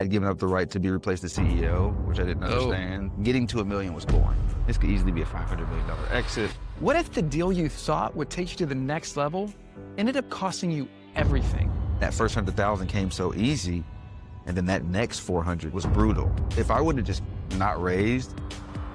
I'd given up the right to be replaced as CEO, which I didn't understand. Getting to $1 million was boring. This could easily be a $500 million exit. What if the deal you thought would take you to the next level ended up costing you everything? That first 100,000 came so easy, and then that next 400 was brutal. If I would have just not raised,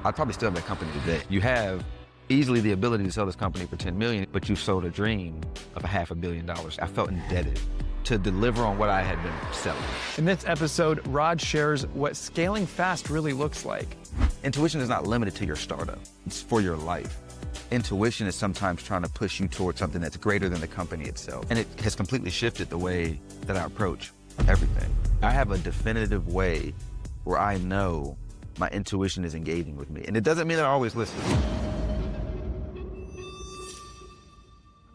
I'd probably still have that company today. You have easily the ability to sell this company for 10 million, but you sold a dream of $500 million. I felt indebted to deliver on what I had been selling. In this episode, Rod shares what scaling fast really looks like. Intuition is not limited to your startup. It's for your life. Intuition is sometimes trying to push you towards something that's greater than the company itself. And it has completely shifted the way that I approach everything. I have a definitive way where I know my intuition is engaging with me. And it doesn't mean that I always listen.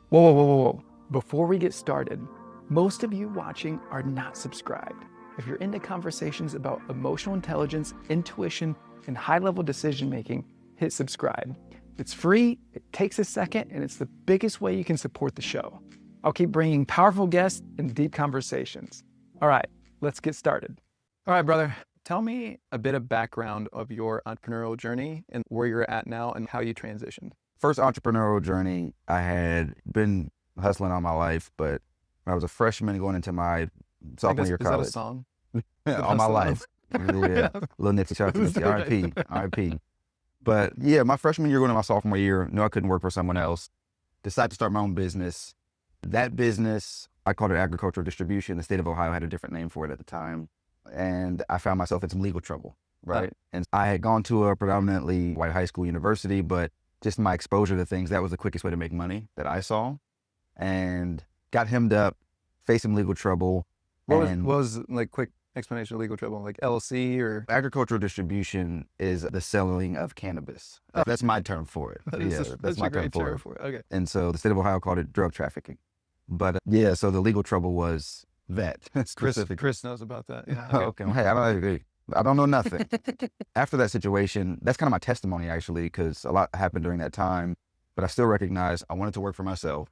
Whoa. Before we get started, most of you watching are not subscribed. If you're into conversations about emotional intelligence, intuition, and high-level decision-making, hit subscribe. It's free, it takes a second, and it's the biggest way you can support the show. I'll keep bringing powerful guests and deep conversations. All right, let's get started. All right, brother, tell me a bit of background of your entrepreneurial journey and where you're at now and how you transitioned. First entrepreneurial journey, I had been hustling all my life, but when I was a freshman going into my sophomore year of college. Is that a song? All my life. Yeah, little Nipsey Hussle, R.I.P. But yeah, my freshman year going into my sophomore year, knew I couldn't work for someone else. Decided to start my own business. That business, I called it agricultural distribution. The state of Ohio had a different name for it at the time. And I found myself in some legal trouble, right? And I had gone to a predominantly white high school university, but just my exposure to things, that was the quickest way to make money that I saw. And got hemmed up, faced some legal trouble. What was like quick explanation of legal trouble, like LLC or? Agricultural distribution is the selling of cannabis. That's my term for it. That's my term for it. Okay. And so the state of Ohio called it drug trafficking. But yeah, so the legal trouble was that. Chris knows about that. Yeah. Okay. Hey, I don't know nothing. After that situation, that's kind of my testimony actually, because a lot happened during that time, but I still recognize I wanted to work for myself,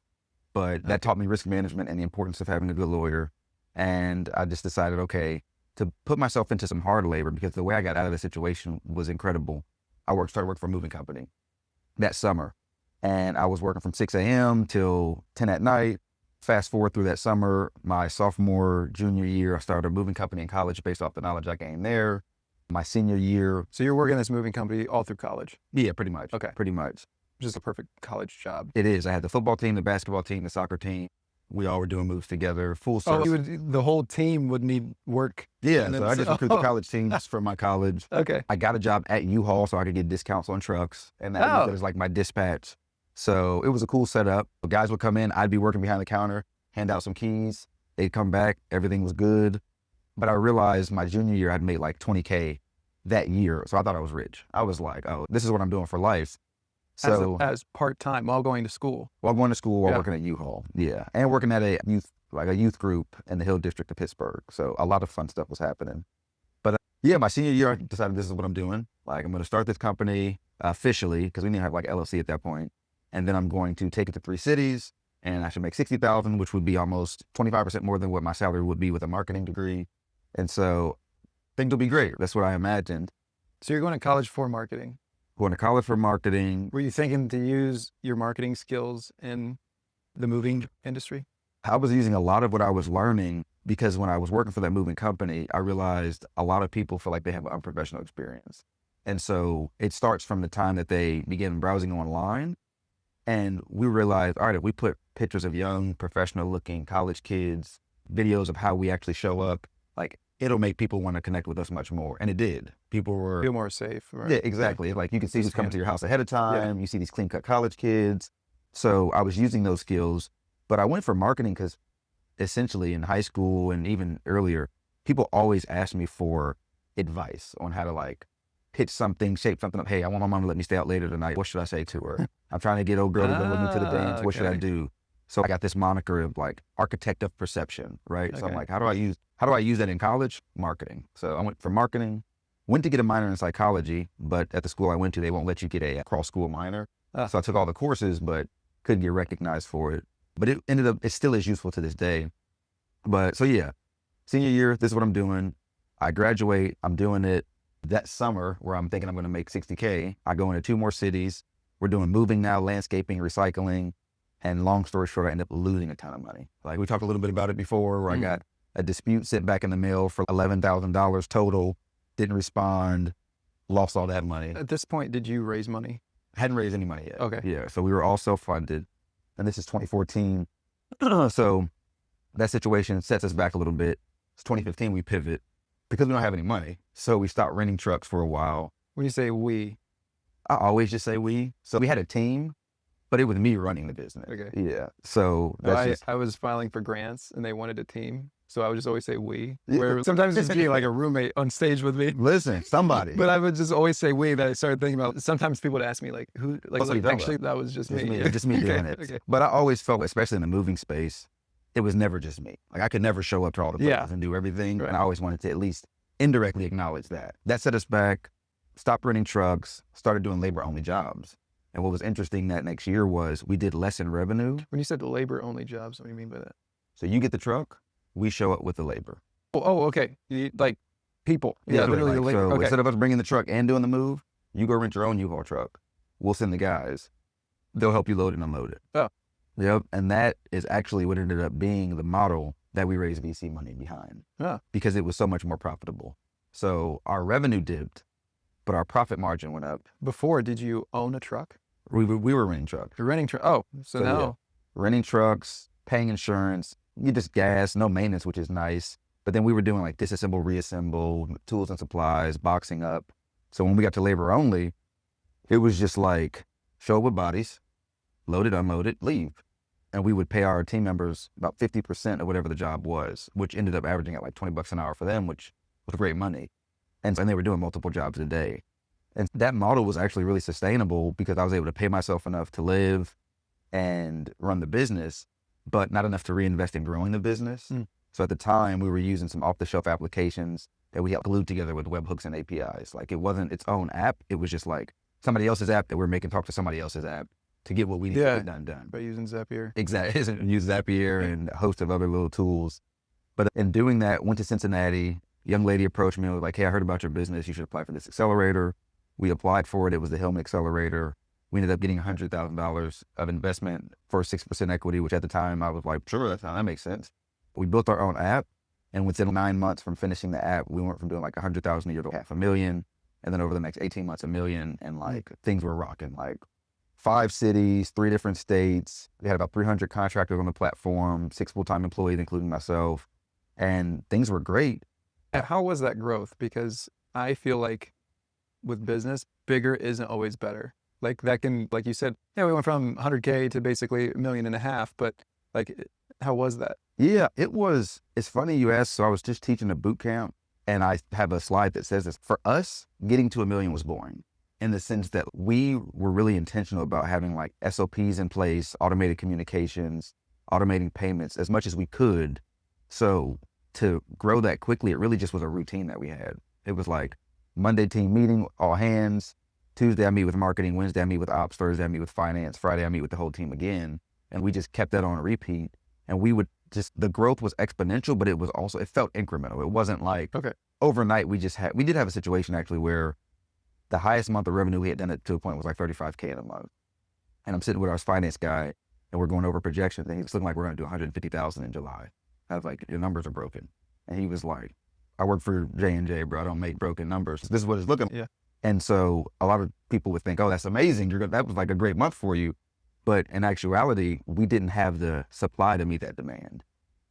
but that taught me risk management and the importance of having a good lawyer. And I just decided, okay, to put myself into some hard labor, because the way I got out of the situation was incredible. I started working for a moving company that summer, and I was working from 6 a.m. till 10 at night. Fast forward through that summer, my sophomore, junior year, I started a moving company in college based off the knowledge I gained there. My senior year. So you're working at this moving company all through college? Yeah, pretty much. Okay. Pretty much. Just a perfect college job. It is. I had the football team, the basketball team, the soccer team. We all were doing moves together, full service. The whole team would need work. Yeah, so I just recruited college teams from my college. Okay. I got a job at U-Haul so I could get discounts on trucks, and that was like my dispatch. So it was a cool setup. The guys would come in, I'd be working behind the counter, hand out some keys. They'd come back, everything was good. But I realized my junior year, I'd made like $20K that year. So I thought I was rich. I was like, oh, this is what I'm doing for life. So as part-time while going to school. While going to school, while working at U-Haul. Yeah. And working at a youth group in the Hill District of Pittsburgh. So a lot of fun stuff was happening. But yeah, my senior year, I decided this is what I'm doing. Like, I'm going to start this company officially, because we didn't have like LLC at that point. And then I'm going to take it to 3 cities, and I should make $60,000, which would be almost 25% more than what my salary would be with a marketing degree. And so things will be great. That's what I imagined. So you're going to college for marketing? Going to college for marketing. Were you thinking to use your marketing skills in the moving industry? I was using a lot of what I was learning, because when I was working for that moving company, I realized a lot of people feel like they have an unprofessional experience. And so it starts from the time that they begin browsing online. And we realized, all right, if we put pictures of young, professional looking college kids, videos of how we actually show up, like, it'll make people want to connect with us much more. And it did. People were... Feel more safe, right? Yeah, exactly. Like, you can see who's coming to your house ahead of time. Yeah. You see these clean-cut college kids. So I was using those skills, but I went for marketing because essentially in high school and even earlier, people always asked me for advice on how to like pitch something, shape something up. Hey, I want my mom to let me stay out later tonight. What should I say to her? I'm trying to get old girl to go with me to the dance. What should I do? So I got this moniker of like architect of perception, right? So I'm like, how do I use that in college? Marketing. So I went for marketing, went to get a minor in psychology, but at the school I went to, they won't let you get a cross-school minor. So I took all the courses, but couldn't get recognized for it. But it still is useful to this day. But so yeah, senior year, this is what I'm doing. I graduate, I'm doing it that summer where I'm thinking I'm going to make 60K. I go into 2 more cities. We're doing moving now, landscaping, recycling. And long story short, I end up losing a ton of money. Like we talked a little bit about it before, where I got a dispute sent back in the mail for $11,000 total, didn't respond, lost all that money. At this point, did you raise money? Hadn't raised any money yet. Okay. Yeah. So we were all self-funded. And this is 2014. So that situation sets us back a little bit. It's 2015, we pivot because we don't have any money. So we stopped renting trucks for a while. When you say we, I always just say we. So we had a team, but it was me running the business. Okay. Yeah. So that's I was filing for grants and they wanted a team. So I would just always say we, where sometimes it's be like a roommate on stage with me. Listen, somebody. But I would just always say we. That I started thinking about. Sometimes people would ask me like, who? Like, What's he talking actually, about? that was just me. Just me doing it. Okay. But I always felt, especially in the moving space, it was never just me. Like I could never show up to all the places and do everything. Right. And I always wanted to at least indirectly acknowledge that. That set us back, stopped renting trucks, started doing labor-only jobs. And what was interesting that next year was we did less in revenue. When you said labor-only jobs, what do you mean by that? So you get the truck, we show up with the labor. Oh, okay. Like people. Yeah, literally the labor. So Okay. instead of us bringing the truck and doing the move, you go rent your own U-Haul truck. We'll send the guys. They'll help you load and unload it. Oh. Yep. And that is actually what ended up being the model that we raised VC money behind. Because it was so much more profitable. So our revenue dipped, but our profit margin went up. Before, did you own a truck? We were renting trucks. You're renting truck. Oh, so now. Yeah, renting trucks, paying insurance, you just gas, no maintenance, which is nice. But then we were doing like disassemble, reassemble, tools and supplies, boxing up. So when we got to labor only, it was just like show up with bodies, load it, unload it, leave. And we would pay our team members about 50% of whatever the job was, which ended up averaging at like $20 an hour for them, which was great money. And they were doing multiple jobs a day. And that model was actually really sustainable because I was able to pay myself enough to live and run the business, but not enough to reinvest in growing the business. So at the time, we were using some off-the-shelf applications that we had glued together with webhooks and APIs. Like it wasn't its own app. It was just like somebody else's app that we're making talk to somebody else's app to get what we need to get done. By using Zapier. Exactly. Use Zapier and a host of other little tools. But in doing that, went to Cincinnati. Young lady approached me and was like, hey, I heard about your business. You should apply for this accelerator. We applied for it. It was the Hillman Accelerator. We ended up getting $100,000 of investment for 6% equity, which at the time I was like, sure, that makes sense. We built our own app. And within 9 months from finishing the app, we went from doing like 100,000 a year to $500,000. And then over the next 18 months, $1 million. And like things were rocking, like 5 cities, 3 different states. We had about 300 contractors on the platform, 6 full-time employees, including myself. And things were great. How was that growth? Because I feel like with business, bigger isn't always better. Like that can, like you said, yeah, we went from 100K to basically $1.5 million, but like, how was that? Yeah, it's funny you asked. So I was just teaching a boot camp and I have a slide that says this. For us, getting to $1 million was boring in the sense that we were really intentional about having like SOPs in place, automated communications, automating payments as much as we could. So to grow that quickly, it really just was a routine that we had. It was like Monday team meeting, all hands. Tuesday I meet with marketing, Wednesday I meet with ops, Thursday I meet with finance, Friday I meet with the whole team again. And we just kept that on repeat. And we would the growth was exponential, but it felt incremental. It wasn't like overnight we did have a situation actually where the highest month of revenue we had done it to a point was like 35K in a month. And I'm sitting with our finance guy and we're going over projections and he's looking like we're going to do 150,000 in July. I was like, your numbers are broken. And he was like, I work for J&J, bro. I don't make broken numbers. This is what it's looking like. Yeah. And so a lot of people would think, oh, that's amazing. That was like a great month for you. But in actuality, we didn't have the supply to meet that demand.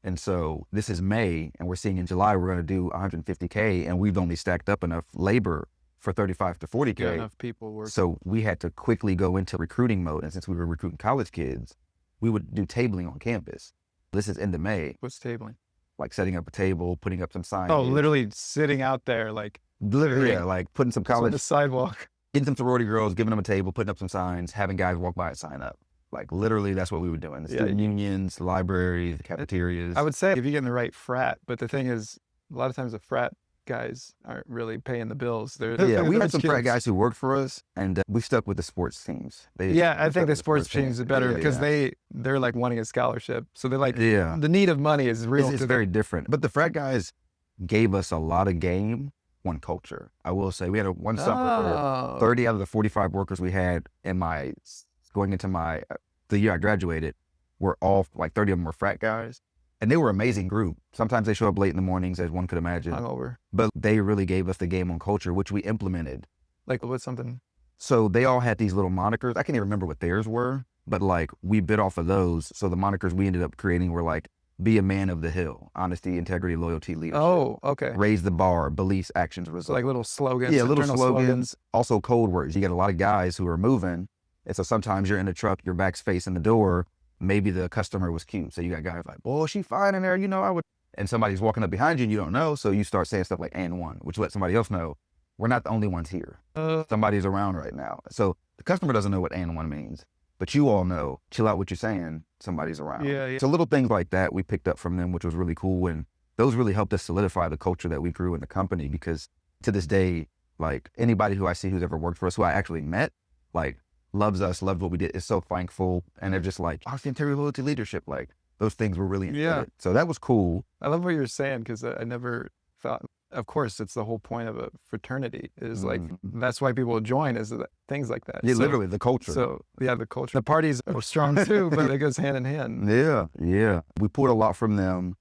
And so this is May and we're seeing in July, we're going to do 150K and we've only stacked up enough labor for 35 to 40K. Get enough people working. So we had to quickly go into recruiting mode. And since we were recruiting college kids, we would do tabling on campus. This is into May. What's tabling? Like setting up a table, putting up some signs. Oh, literally sitting out there, like literally, yeah, like putting some college on the sidewalk, getting some sorority girls, giving them a table, putting up some signs, having guys walk by and sign up. Like literally, that's what we were doing. The student unions, libraries, cafeterias. I would say if you get in the right frat, but the thing is, a lot of times the frat guys aren't really paying the bills. They're we had some frat guys who worked for us, and we stuck with the sports teams. I think the sports teams are better because they're like wanting a scholarship, so they're like the need of money is real. It's very different. But the frat guys, gave us a lot of game on culture. I will say we had one summer where 30 out of the 45 workers we had going into the year I graduated were all like 30 of them were frat guys. And they were an amazing group. Sometimes they show up late in the mornings, as one could imagine. Hungover. But they really gave us the game on culture, which we implemented. Like what's something? So they all had these little monikers. I can't even remember what theirs were, but like we bit off of those. So the monikers we ended up creating were like, be a man of the hill, honesty, integrity, loyalty, leadership. Oh, okay. Raise the bar, beliefs, actions, results. So like little slogans. Yeah, little slogans. Also code words. You get a lot of guys who are moving. And so sometimes you're in the truck, your back's facing the door. Maybe the customer was cute. So you got guys like, boy, she fine in there. You know, I would. And somebody's walking up behind you and you don't know. So you start saying stuff like, and one, which lets somebody else know we're not the only ones here. Somebody's around right now. So the customer doesn't know what and one means, but you all know, chill out what you're saying. Somebody's around. Yeah. So little things like that we picked up from them, which was really cool. And those really helped us solidify the culture that we grew in the company, because to this day, like anybody who I see who's ever worked for us, who I actually met, like loves us, loved what we did, is so thankful. And they're just like, honesty, integrity, loyalty, leadership. Like those things were really important. So that was cool. I love what you're saying, because I never thought, of course, it's the whole point of a fraternity is like, that's why people join, is things like that. Yeah, so, literally the culture. So yeah, the culture. The parties are strong too, but it goes hand in hand. Yeah. We pulled a lot from them.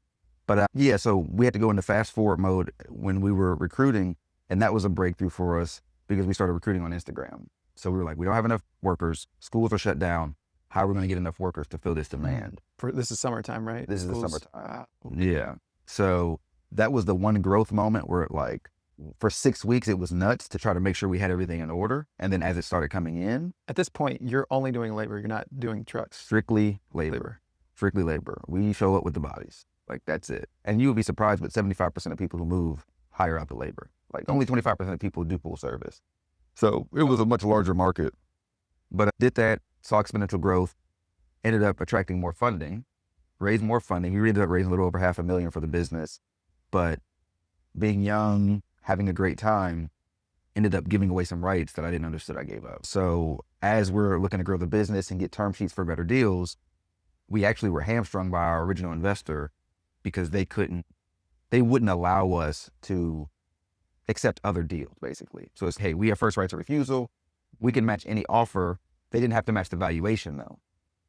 But so we had to go into fast forward mode when we were recruiting. And that was a breakthrough for us because we started recruiting on Instagram. So we were like, we don't have enough workers. Schools are shut down. How are we going to get enough workers to fill this demand? This is summertime, right? This is the summertime. Yeah. So that was the one growth moment where for 6 weeks, it was nuts to try to make sure we had everything in order. And then as it started coming in. At this point, you're only doing labor. You're not doing trucks. Strictly labor. Strictly labor. We show up with the bodies. Like that's it. And you would be surprised, but 75% of people who move hire out the labor. Like only 25% of people do full service. So it was a much larger market. But I did that, saw exponential growth, ended up attracting more funding, raised more funding. We ended up raising a little over $500,000 for the business. But being young, having a great time, ended up giving away some rights that I didn't understand I gave up. So as we're looking to grow the business and get term sheets for better deals, we actually were hamstrung by our original investor because they wouldn't allow us to accept other deals, basically. So it's, hey, we have first rights of refusal. We can match any offer. They didn't have to match the valuation though.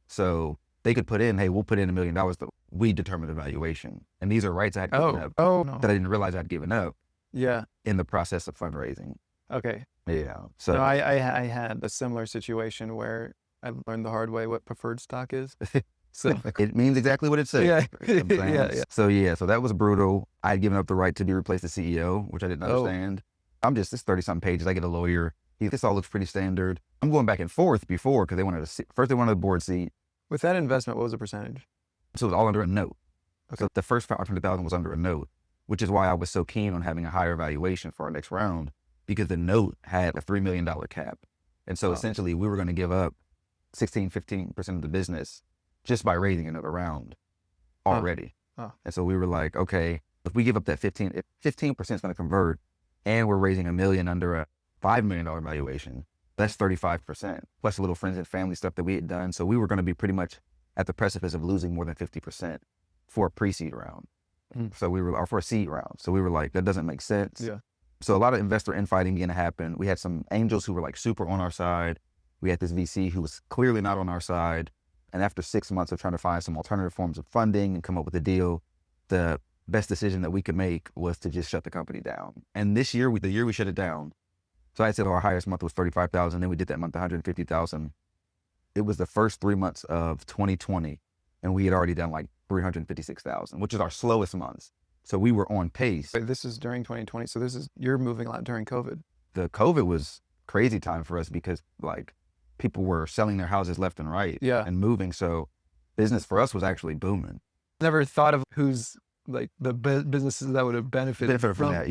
So they could put in, hey, we'll put in $1 million, but we determine the valuation. And these are rights I had given up that I didn't realize I'd given up in the process of fundraising. Okay. Yeah. So no, I had a similar situation where I learned the hard way what preferred stock is. So it means exactly what it says. Yeah. So that was brutal. I had given up the right to be replaced as CEO, which I didn't understand. It's 30-something pages. I get a lawyer. This all looks pretty standard. I'm going back and forth before because first they wanted a board seat. With that investment, what was the percentage? So it was all under a note. Okay. So the first $500,000 was under a note, which is why I was so keen on having a higher valuation for our next round, because the note had a $3 million cap. And so essentially we were going to give up 15% of the business just by raising another round already. And so we were like, okay, if we give up that 15% is going to convert and we're raising $1 million under a $5 million valuation, that's 35%, plus a little friends and family stuff that we had done. So we were going to be pretty much at the precipice of losing more than 50% for a pre-seed round. Or for a seed round. So we were like, that doesn't make sense. Yeah. So a lot of investor infighting began to happen. We had some angels who were like super on our side. We had this VC who was clearly not on our side. And after 6 months of trying to find some alternative forms of funding and come up with a deal, the best decision that we could make was to just shut the company down. And this year, the year we shut it down, so I said our highest month was $35,000. Then we did that month $150,000. It was the first 3 months of 2020, and we had already done like $356,000, which is our slowest months. So we were on pace. Wait, this is during 2020. So you're moving a lot during COVID. The COVID was crazy time for us because like people were selling their houses left and right and moving. So business for us was actually booming. Never thought of who's like the businesses that would have benefited from that.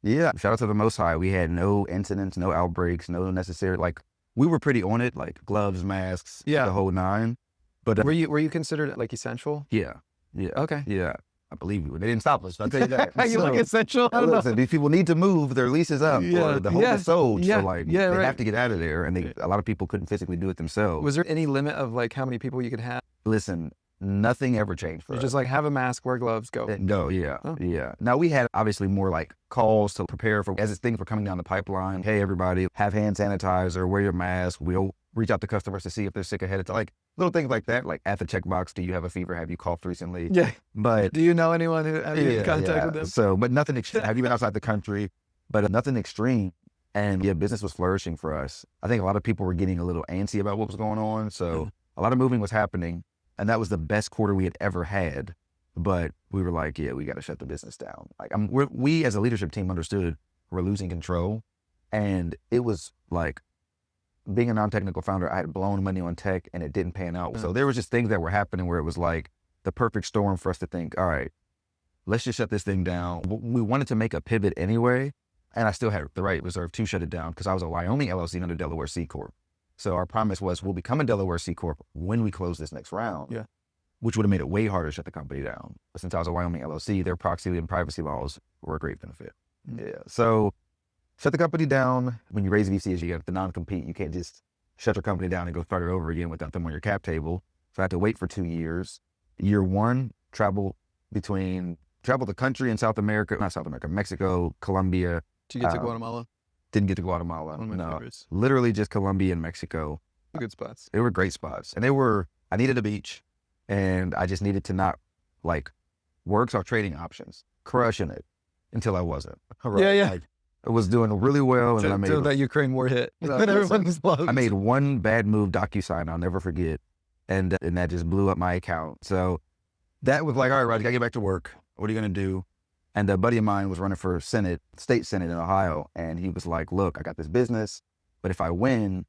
Yeah. Shout out to the Most High. We had no incidents, no outbreaks, no necessary, like we were pretty on it, like gloves, masks, the whole nine. But were you considered like essential? Yeah. Okay. Yeah. I believe you. They didn't stop us. I'll tell you that. You look essential. I don't know. These people need to move. Their lease is up. Or the home is sold. So like they have to get out of there. And a lot of people couldn't physically do it themselves. Was there any limit of like how many people you could have? Listen, nothing ever changed for You're us. just like, have a mask, wear gloves, go. No, yeah, Oh. yeah. Now we had obviously more like calls to prepare for as things were coming down the pipeline. Hey, everybody, have hand sanitizer, wear your mask. We'll reach out to customers to see if they're sick ahead of time. Like little things like that, like at the checkbox, do you have a fever? Have you coughed recently? Yeah. But Do you know anyone who had yeah, contact with them? So, but nothing extreme. Have you been outside the country? But nothing extreme. And yeah, business was flourishing for us. I think a lot of people were getting a little antsy about what was going on. So a lot of moving was happening. And that was the best quarter we had ever had. But we were like, yeah, we got to shut the business down. Like we as a leadership team understood we're losing control. And it was like being a non-technical founder, I had blown money on tech and it didn't pan out. So there was just things that were happening where it was like the perfect storm for us to think, all right, let's just shut this thing down. We wanted to make a pivot anyway. And I still had the right reserve to shut it down because I was a Wyoming LLC under Delaware C Corp. So our promise was we'll become a Delaware C Corp when we close this next round, which would have made it way harder to shut the company down. But since I was a Wyoming LLC, their proxy and privacy laws were a great benefit. Yeah. So shut the company down. When you raise VCs, you get the non-compete. You can't just shut your company down and go start it over again without them on your cap table. So I had to wait for 2 years. Year one, travel the country in Mexico, Colombia. Did you get to Guatemala? Didn't get to Guatemala. One of my favorites. Literally just Colombia and Mexico. Good spots. They were great spots. And I needed a beach and I just needed to not like work. So trading options, crushing it until I wasn't. Right. Yeah. I was doing really well. And then I made that Ukraine war hit. Then everyone was loved. I made one bad move, DocuSign, I'll never forget. And that just blew up my account. So that was like, all right, Rod, you gotta get back to work. What are you gonna do? And a buddy of mine was running for state senate in Ohio. And he was like, look, I got this business, but if I win,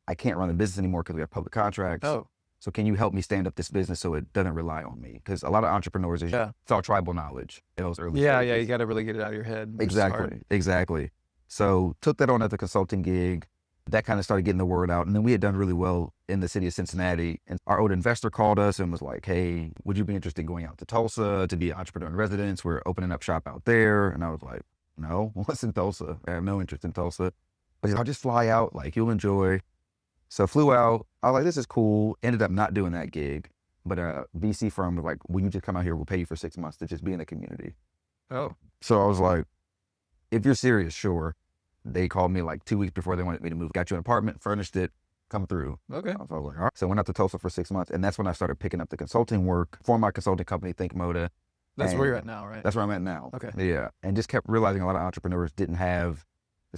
I can't run the business anymore because we have public contracts. Oh. So can you help me stand up this business so it doesn't rely on me? Because a lot of entrepreneurs, it's all tribal knowledge in those early stages. Yeah, you got to really get it out of your head. Exactly. So took that on as a consulting gig. That kind of started getting the word out. And then we had done really well in the city of Cincinnati. And our old investor called us and was like, hey, would you be interested in going out to Tulsa to be an entrepreneur in residence? We're opening up shop out there. And I was like, no, what's in Tulsa? I have no interest in Tulsa. But I'll just fly out, like you'll enjoy. So flew out. I was like, this is cool. Ended up not doing that gig. But a VC firm was like, will you just come out here? We'll pay you for 6 months to just be in the community. Oh. So I was like, if you're serious, sure. They called me like 2 weeks before they wanted me to move. Got you an apartment, furnished it, come through. Okay. So I was like, all right. So I went out to Tulsa for 6 months. And that's when I started picking up the consulting work for my consulting company, Think Moda. That's where you're at now, right? That's where I'm at now. Okay. Yeah. And just kept realizing a lot of entrepreneurs didn't have,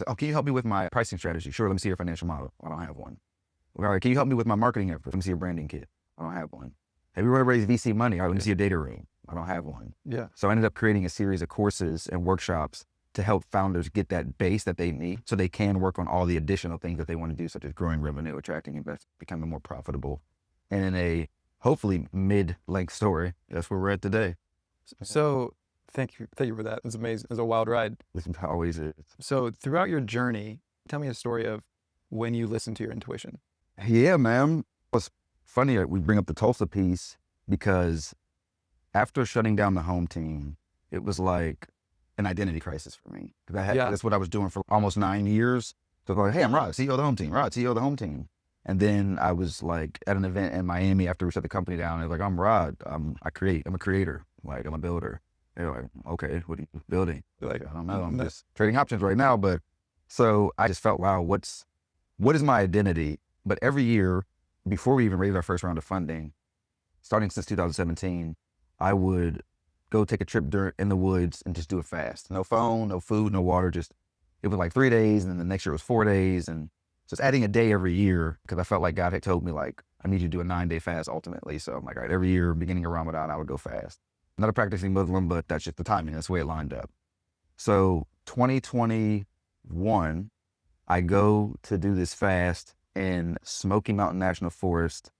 oh, can you help me with my pricing strategy? Sure, let me see your financial model. I don't have one. All right, can you help me with my marketing effort? Let me see your branding kit. I don't have one. Have you ever raised VC money? All right, let me see your data room. I don't have one. Yeah. So I ended up creating a series of courses and workshops to help founders get that base that they need so they can work on all the additional things that they want to do, such as growing revenue, attracting investors, becoming more profitable. And in a hopefully mid-length story, that's where we're at today. So thank you for that. It's amazing. It's a wild ride. It always is. So throughout your journey, tell me a story of when you listened to your intuition. Yeah, man. It was funny that we bring up the Tulsa piece because after shutting down the home team, it was like an identity crisis for me. Because that's what I was doing for almost 9 years. So I was like, hey, I'm Rod, CEO of the home team. Rod, CEO of the home team. And then I was like at an event in Miami after we shut the company down. And like, I'm Rod. I'm a creator. Like, I'm a builder. They're like, okay, what are you building? They're like, I don't know. I'm just trading options right now. But so I just felt, wow, what is my identity? But every year, before we even raised our first round of funding, starting since 2017, I would go take a trip in the woods and just do it fast. No phone, no food, no water. It was like 3 days, and then the next year it was 4 days, and just adding a day every year because I felt like God had told me like I need you to do a 9-day fast ultimately. So I'm like, all right, every year beginning of Ramadan I would go fast. I'm not a practicing Muslim, but that's just the timing. That's the way it lined up. So 2021, I go to do this fast in Smoky Mountain National Forest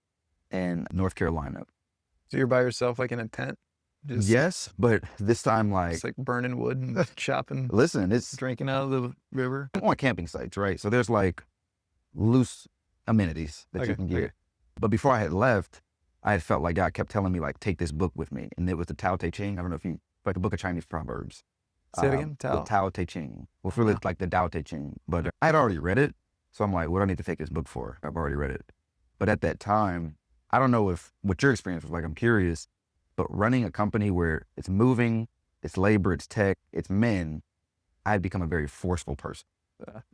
in North Carolina. So you're by yourself, like in a tent? Yes, but this time it's like burning wood and chopping. Listen, it's drinking out of the river. I'm on camping sites, right? So there's like loose amenities that you can get. Okay. But before I had left, I had felt like God kept telling me like, take this book with me. And it was the Tao Te Ching. I don't know if like a book of Chinese proverbs. Say it again, The Tao Te Ching. Well, it's really like the Tao Te Ching. But I had already read it. So I'm like, what do I need to take this book for? I've already read it. But at that time, I don't know what your experience was like. I'm curious, but running a company where it's moving, it's labor, it's tech, it's men, I had become a very forceful person,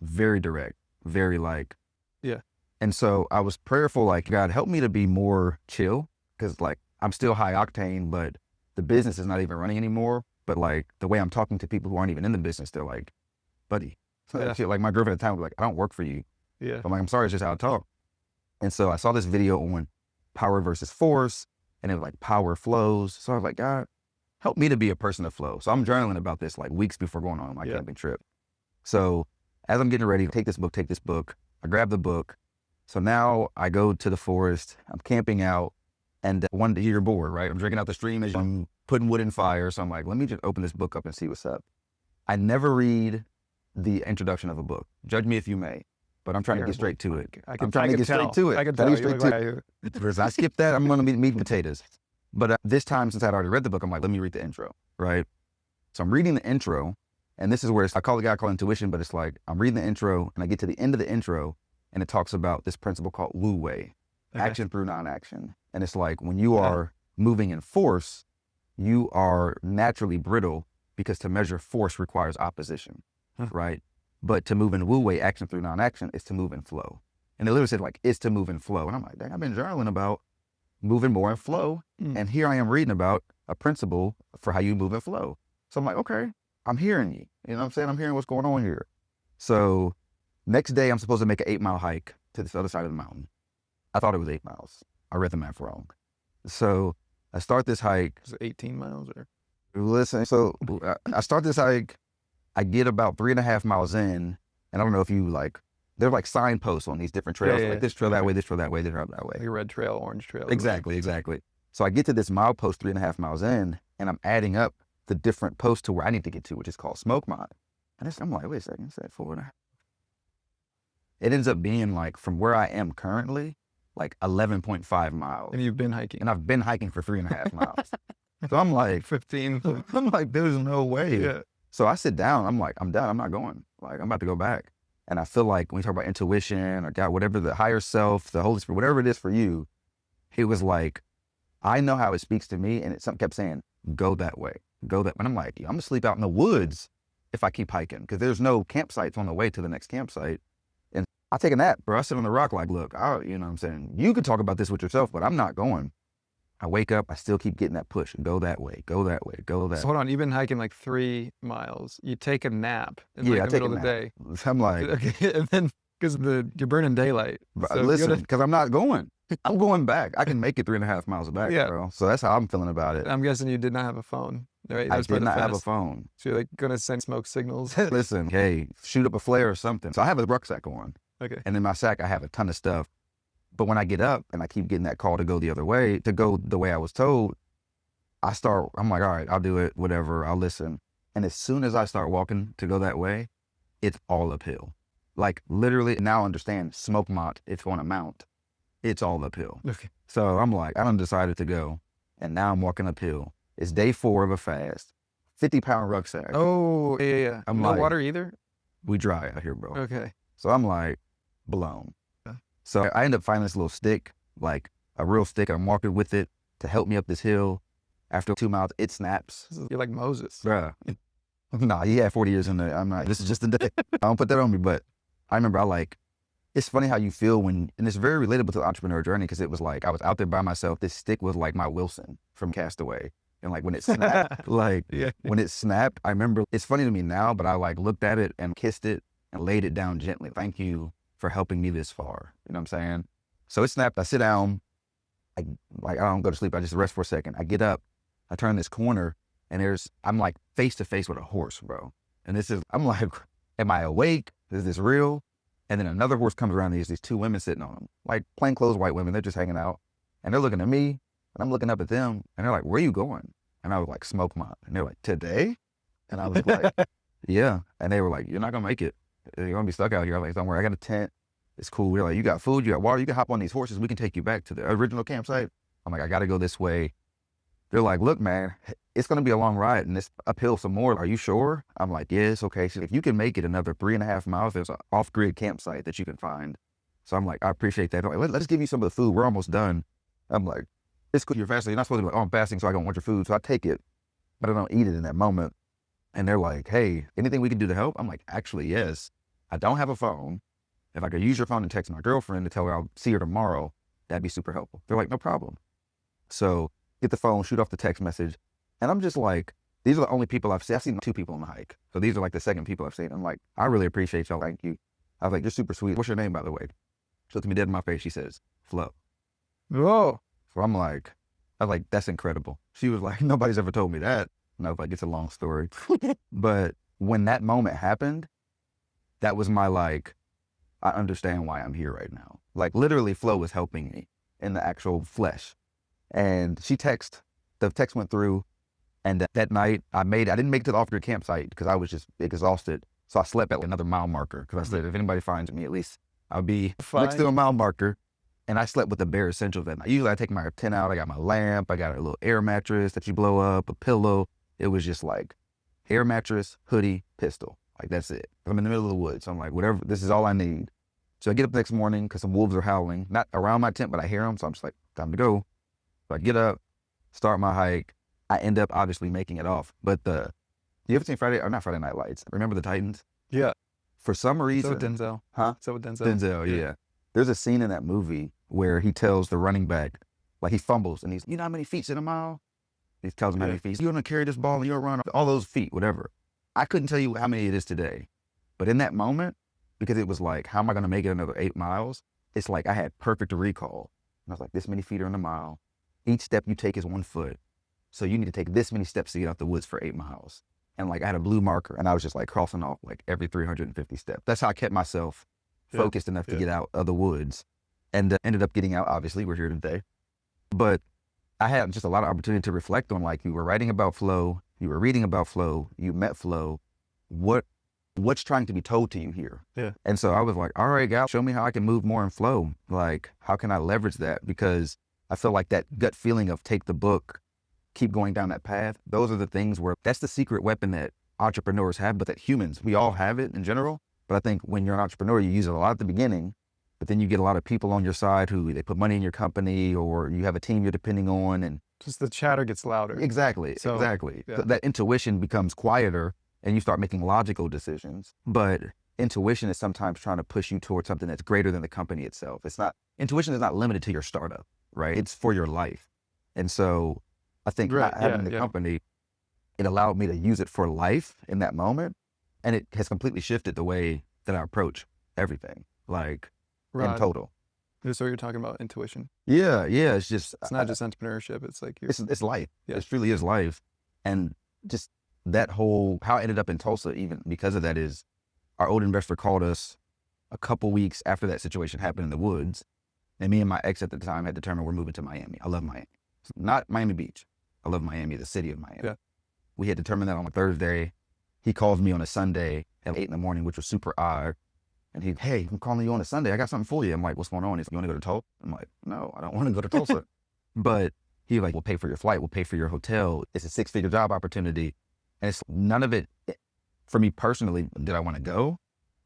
very direct, very like, Yeah. And so I was prayerful, like, God, help me to be more chill, because like I'm still high octane, but the business is not even running anymore. But like the way I'm talking to people who aren't even in the business, they're like, buddy. So Yeah. I feel like my girlfriend at the time was like, I don't work for you. Yeah. I'm like, I'm sorry, it's just how I talk. And so I saw this video on power versus force, and it was like power flows. So I was like, God, help me to be a person of flow. So I'm journaling about this like weeks before going on my camping trip. So as I'm getting ready to take this book, I grab the book. So now I go to the forest, I'm camping out, and one day you're bored, right? I'm drinking out the stream as I'm putting wood in fire. So I'm like, let me just open this book up and see what's up. I never read the introduction of a book. Judge me if you may, but I'm trying to get straight to it. I'm trying to get straight to it. I can tell you. Because I skip that, I'm going to meat and potatoes. But this time, since I'd already read the book, I'm like, let me read the intro, right? So I'm reading the intro, and this is where I call the guy called intuition, but it's like, I'm reading the intro, and I get to the end of the intro, and it talks about this principle called Wu Wei, action through non-action. And it's like, when you are moving in force, you are naturally brittle, because to measure force requires opposition, right? But to move in Wu Wei, action through non-action, is to move in flow. And they literally said like, it's to move in flow. And I'm like, dang, I've been journaling about moving more in flow. And here I am reading about a principle for how you move in flow. So I'm like, okay, I'm hearing you. You know what I'm saying? I'm hearing what's going on here. So next day, I'm supposed to make an 8-mile hike to this other side of the mountain. I thought it was 8 miles. I read the map wrong. So I start this hike. Is it 18 miles or? Listen, so I start this hike. I get about 3.5 miles in, and I don't know if you like, they're like signposts on these different trails, like this trail that way, this trail that way, this trail that way. Like a red trail, orange trail. Exactly. So I get to this milepost 3.5 miles in, and I'm adding up the different posts to where I need to get to, which is called Smoke Mine. And I'm like, wait a second, it's at 4.5. It ends up being like, from where I am currently, like 11.5 miles. And you've been hiking. And I've been hiking for 3.5 miles. So I'm like, 15. I'm like, there's no way. Yeah. So I sit down, I'm like, I'm done, I'm not going. Like, I'm about to go back. And I feel like when you talk about intuition or God, whatever, the higher self, the Holy Spirit, whatever it is for you, it was like, I know how it speaks to me. And something kept saying, go that way, go that way. And I'm like, I'm gonna sleep out in the woods if I keep hiking, because there's no campsites on the way to the next campsite. And I take a nap, bro. I sit on the rock like, look, you know what I'm saying? You could talk about this with yourself, but I'm not going. I wake up, I still keep getting that push. Go that way, go that way, go that way. So hold on, you've been hiking like 3 miles. You take a nap in like I the take middle of the day. I'm like, Okay, and then because you're burning daylight. So listen, because I'm not going. I'm going back. I can make it 3.5 miles back, bro. So that's how I'm feeling about it. I'm guessing you did not have a phone, right? I did not have a phone. So you're like gonna send smoke signals. Listen, hey, shoot up a flare or something. So I have a rucksack on. Okay. And in my sack, I have a ton of stuff. But when I get up and I keep getting that call to go the other way, to go the way I was told, I'm like, all right, I'll do it, whatever, I'll listen. And as soon as I start walking to go that way, it's all uphill. Like literally, now I understand Smoke Mont, it's on a mount. It's all uphill. Okay. So I'm like, I done decided to go. And now I'm walking uphill. It's day 4 of a fast, 50-pound rucksack. Oh, yeah. I'm no like, water either? We dry out here, bro. Okay. So I'm like, blown. So I end up finding this little stick, like a real stick. I'm walking with it to help me up this hill. After 2 miles, it snaps. You're like Moses. Bruh. Nah, he had 40 years in there. I'm like, this is just a day. I don't put that on me. But I remember it's funny how you feel and it's very relatable to the entrepreneur journey, because it was like, I was out there by myself. This stick was like my Wilson from Castaway. And like when it snapped, when it snapped, I remember, it's funny to me now, but I like looked at it and kissed it and laid it down gently. Thank you for helping me this far. You know what I'm saying? So it snapped. I sit down. I don't go to sleep. I just rest for a second. I get up. I turn this corner and I'm like face to face with a horse, bro. And I'm like, am I awake? Is this real? And then another horse comes around. There's these 2 women sitting on him, like plainclothes white women. They're just hanging out and they're looking at me and I'm looking up at them and they're like, where are you going? And I was like, Smoke Mont. And they're like, today? And I was like, yeah. And they were like, you're not gonna make it. You're gonna be stuck out here. I'm like, don't worry, I got a tent. It's cool. We're like, you got food, you got water, you can hop on these horses. We can take you back to the original campsite. I'm like, I gotta go this way. They're like, look, man, it's gonna be a long ride and it's uphill some more. Are you sure? I'm like, yeah, it's okay. So if you can make it another 3.5 miles, there's an off-grid campsite that you can find. So I'm like, I appreciate that. Like, let's give you some of the food. We're almost done. I'm like, it's cool. You're fasting. You're not supposed to be like, oh, I'm fasting, so I don't want your food. So I take it, but I don't eat it in that moment. And they're like, hey, anything we can do to help? I'm like, actually, yes. I don't have a phone. If I could use your phone and text my girlfriend to tell her I'll see her tomorrow, that'd be super helpful. They're like, no problem. So get the phone, shoot off the text message. And I'm just like, these are the only people I've seen. I've seen 2 people on the hike. So these are like the second people I've seen. I'm like, I really appreciate y'all. Thank you. I was like, you're super sweet. What's your name, by the way? She looked me dead in my face. She says, Flo. Whoa. So I was like, that's incredible. She was like, nobody's ever told me that. And I was like, it's a long story. But when that moment happened, that was my like, I understand why I'm here right now. Like literally Flo was helping me in the actual flesh. And the text went through. And that night I didn't make it to the off-grid campsite because I was just exhausted. So I slept at like another mile marker because I said, if anybody finds me, at least I'll be next to a mile marker. And I slept with the bare essentials that night. Usually I take my tent out. I got my lamp. I got a little air mattress that you blow up, a pillow. It was just like air mattress, hoodie, pistol. Like that's it. I'm in the middle of the woods. So I'm like, whatever, this is all I need. So I get up the next morning because some wolves are howling, not around my tent, but I hear them. So I'm just like, time to go. So I get up, start my hike. I end up obviously making it off. But you ever seen not Friday Night Lights? Remember the Titans? Yeah. For some reason. So Denzel. Huh? So with Denzel. Denzel, yeah. There's a scene in that movie where he tells the running back, like he fumbles and you know how many feet's in a mile? He tells him how many feet. You're going to carry this ball and you'll run all those feet, whatever. I couldn't tell you how many it is today. But in that moment, because it was like, how am I going to make it another 8 miles? It's like I had perfect recall. And I was like, this many feet are in a mile. Each step you take is 1 foot. So you need to take this many steps to get out the woods for 8 miles. And like I had a blue marker and I was just like crossing off like every 350 steps. That's how I kept myself focused enough to get out of the woods. And ended up getting out, obviously, we're here today. But I had just a lot of opportunity to reflect on like, you were writing about flow, you were reading about flow, you met flow. What's trying to be told to you here? Yeah. And so I was like, all right, guys, show me how I can move more in flow. Like, how can I leverage that? Because I feel like that gut feeling of take the book, keep going down that path. Those are the things where that's the secret weapon that entrepreneurs have, but that humans, we all have it in general. But I think when you're an entrepreneur, you use it a lot at the beginning, but then you get a lot of people on your side who they put money in your company or you have a team you're depending on. And just the chatter gets louder. Exactly. So that intuition becomes quieter and you start making logical decisions. But intuition is sometimes trying to push you towards something that's greater than the company itself. Intuition is not limited to your startup, right? It's for your life. And so I think not having the company, it allowed me to use it for life in that moment. And it has completely shifted the way that I approach everything, like in total. So you're talking about intuition. Yeah. It's just, it's not just entrepreneurship. It's like, it's life. Yeah. It truly is life. And just that whole, how I ended up in Tulsa, even because of that, is our old investor called us a couple weeks after that situation happened in the woods. And me and my ex at the time had determined we're moving to Miami. I love Miami. Not Miami Beach. I love Miami, the city of Miami. Yeah. We had determined that on a Thursday. He calls me on a Sunday at 8 a.m, which was super odd. And hey, I'm calling you on a Sunday. I got something for you. I'm like, what's going on? He's like, you want to go to Tulsa? I'm like, no, I don't want to go to Tulsa. But he like, we'll pay for your flight. We'll pay for your hotel. It's a 6-figure job opportunity. And it's none of it, for me personally, did I want to go?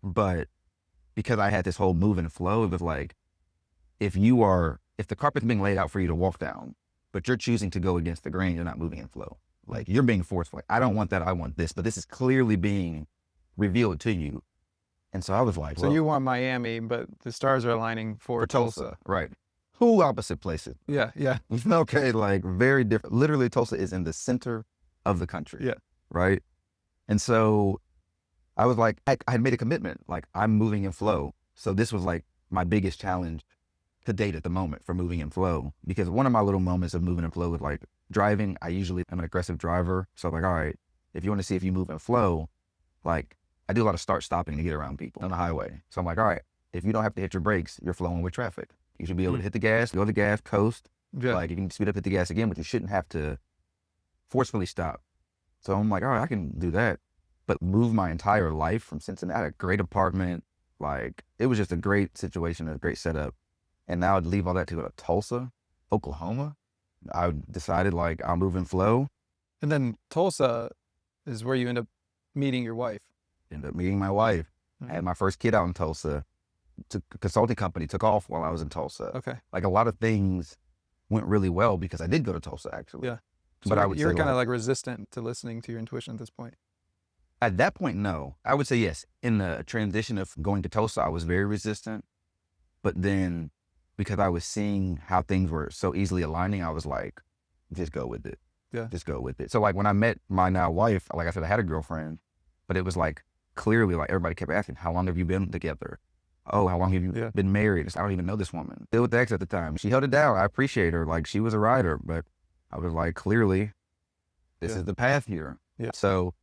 But because I had this whole move and flow, it was like, if the carpet's being laid out for you to walk down, but you're choosing to go against the grain, you're not moving in flow. Like you're being forced. Like, I don't want that. I want this, but this is clearly being revealed to you. And so I was like, so you want Miami, but the stars are aligning for Tulsa. Right. Two opposite places. Yeah. Okay. Like very different. Literally Tulsa is in the center of the country. Yeah. Right. And so I was like, I had made a commitment, like I'm moving in flow. So this was like my biggest challenge to date at the moment for moving in flow, because one of my little moments of moving in flow was like driving. I usually am an aggressive driver. So I'm like, all right, if you want to see if you move in flow, like I do a lot of start stopping to get around people on the highway. So I'm like, all right, if you don't have to hit your brakes, you're flowing with traffic. You should be able to hit the gas, go to the gas, coast. Yeah. Like you can speed up, hit the gas again, but you shouldn't have to forcefully stop. So I'm like, all right, I can do that. But move my entire life from Cincinnati, a great apartment. Like it was just a great situation, a great setup. And now I'd leave all that to go to Tulsa, Oklahoma. I decided like I'll move in flow. And then Tulsa is where you end up meeting your wife. Ended up meeting my wife. I had my first kid out in Tulsa. A consulting company took off while I was in Tulsa. Okay. Like a lot of things went really well because I did go to Tulsa actually. Yeah. So But I would you're say kind of like, like resistant to listening to your intuition at this point. at that point, no. I would say yes. In the transition of going to Tulsa, I was very resistant. But then because I was seeing how things were so easily aligning, I was like, just go with it. Yeah. Just go with it. So like when I met my now wife, like I said, I had a girlfriend, but it was like clearly like everybody kept asking, how long have you been together? Oh, how long have you been married? I don't even know this woman. Still with the ex at the time. She held it down. I appreciate her. Like she was a rider, but I was like, clearly this is the path here. Yeah. So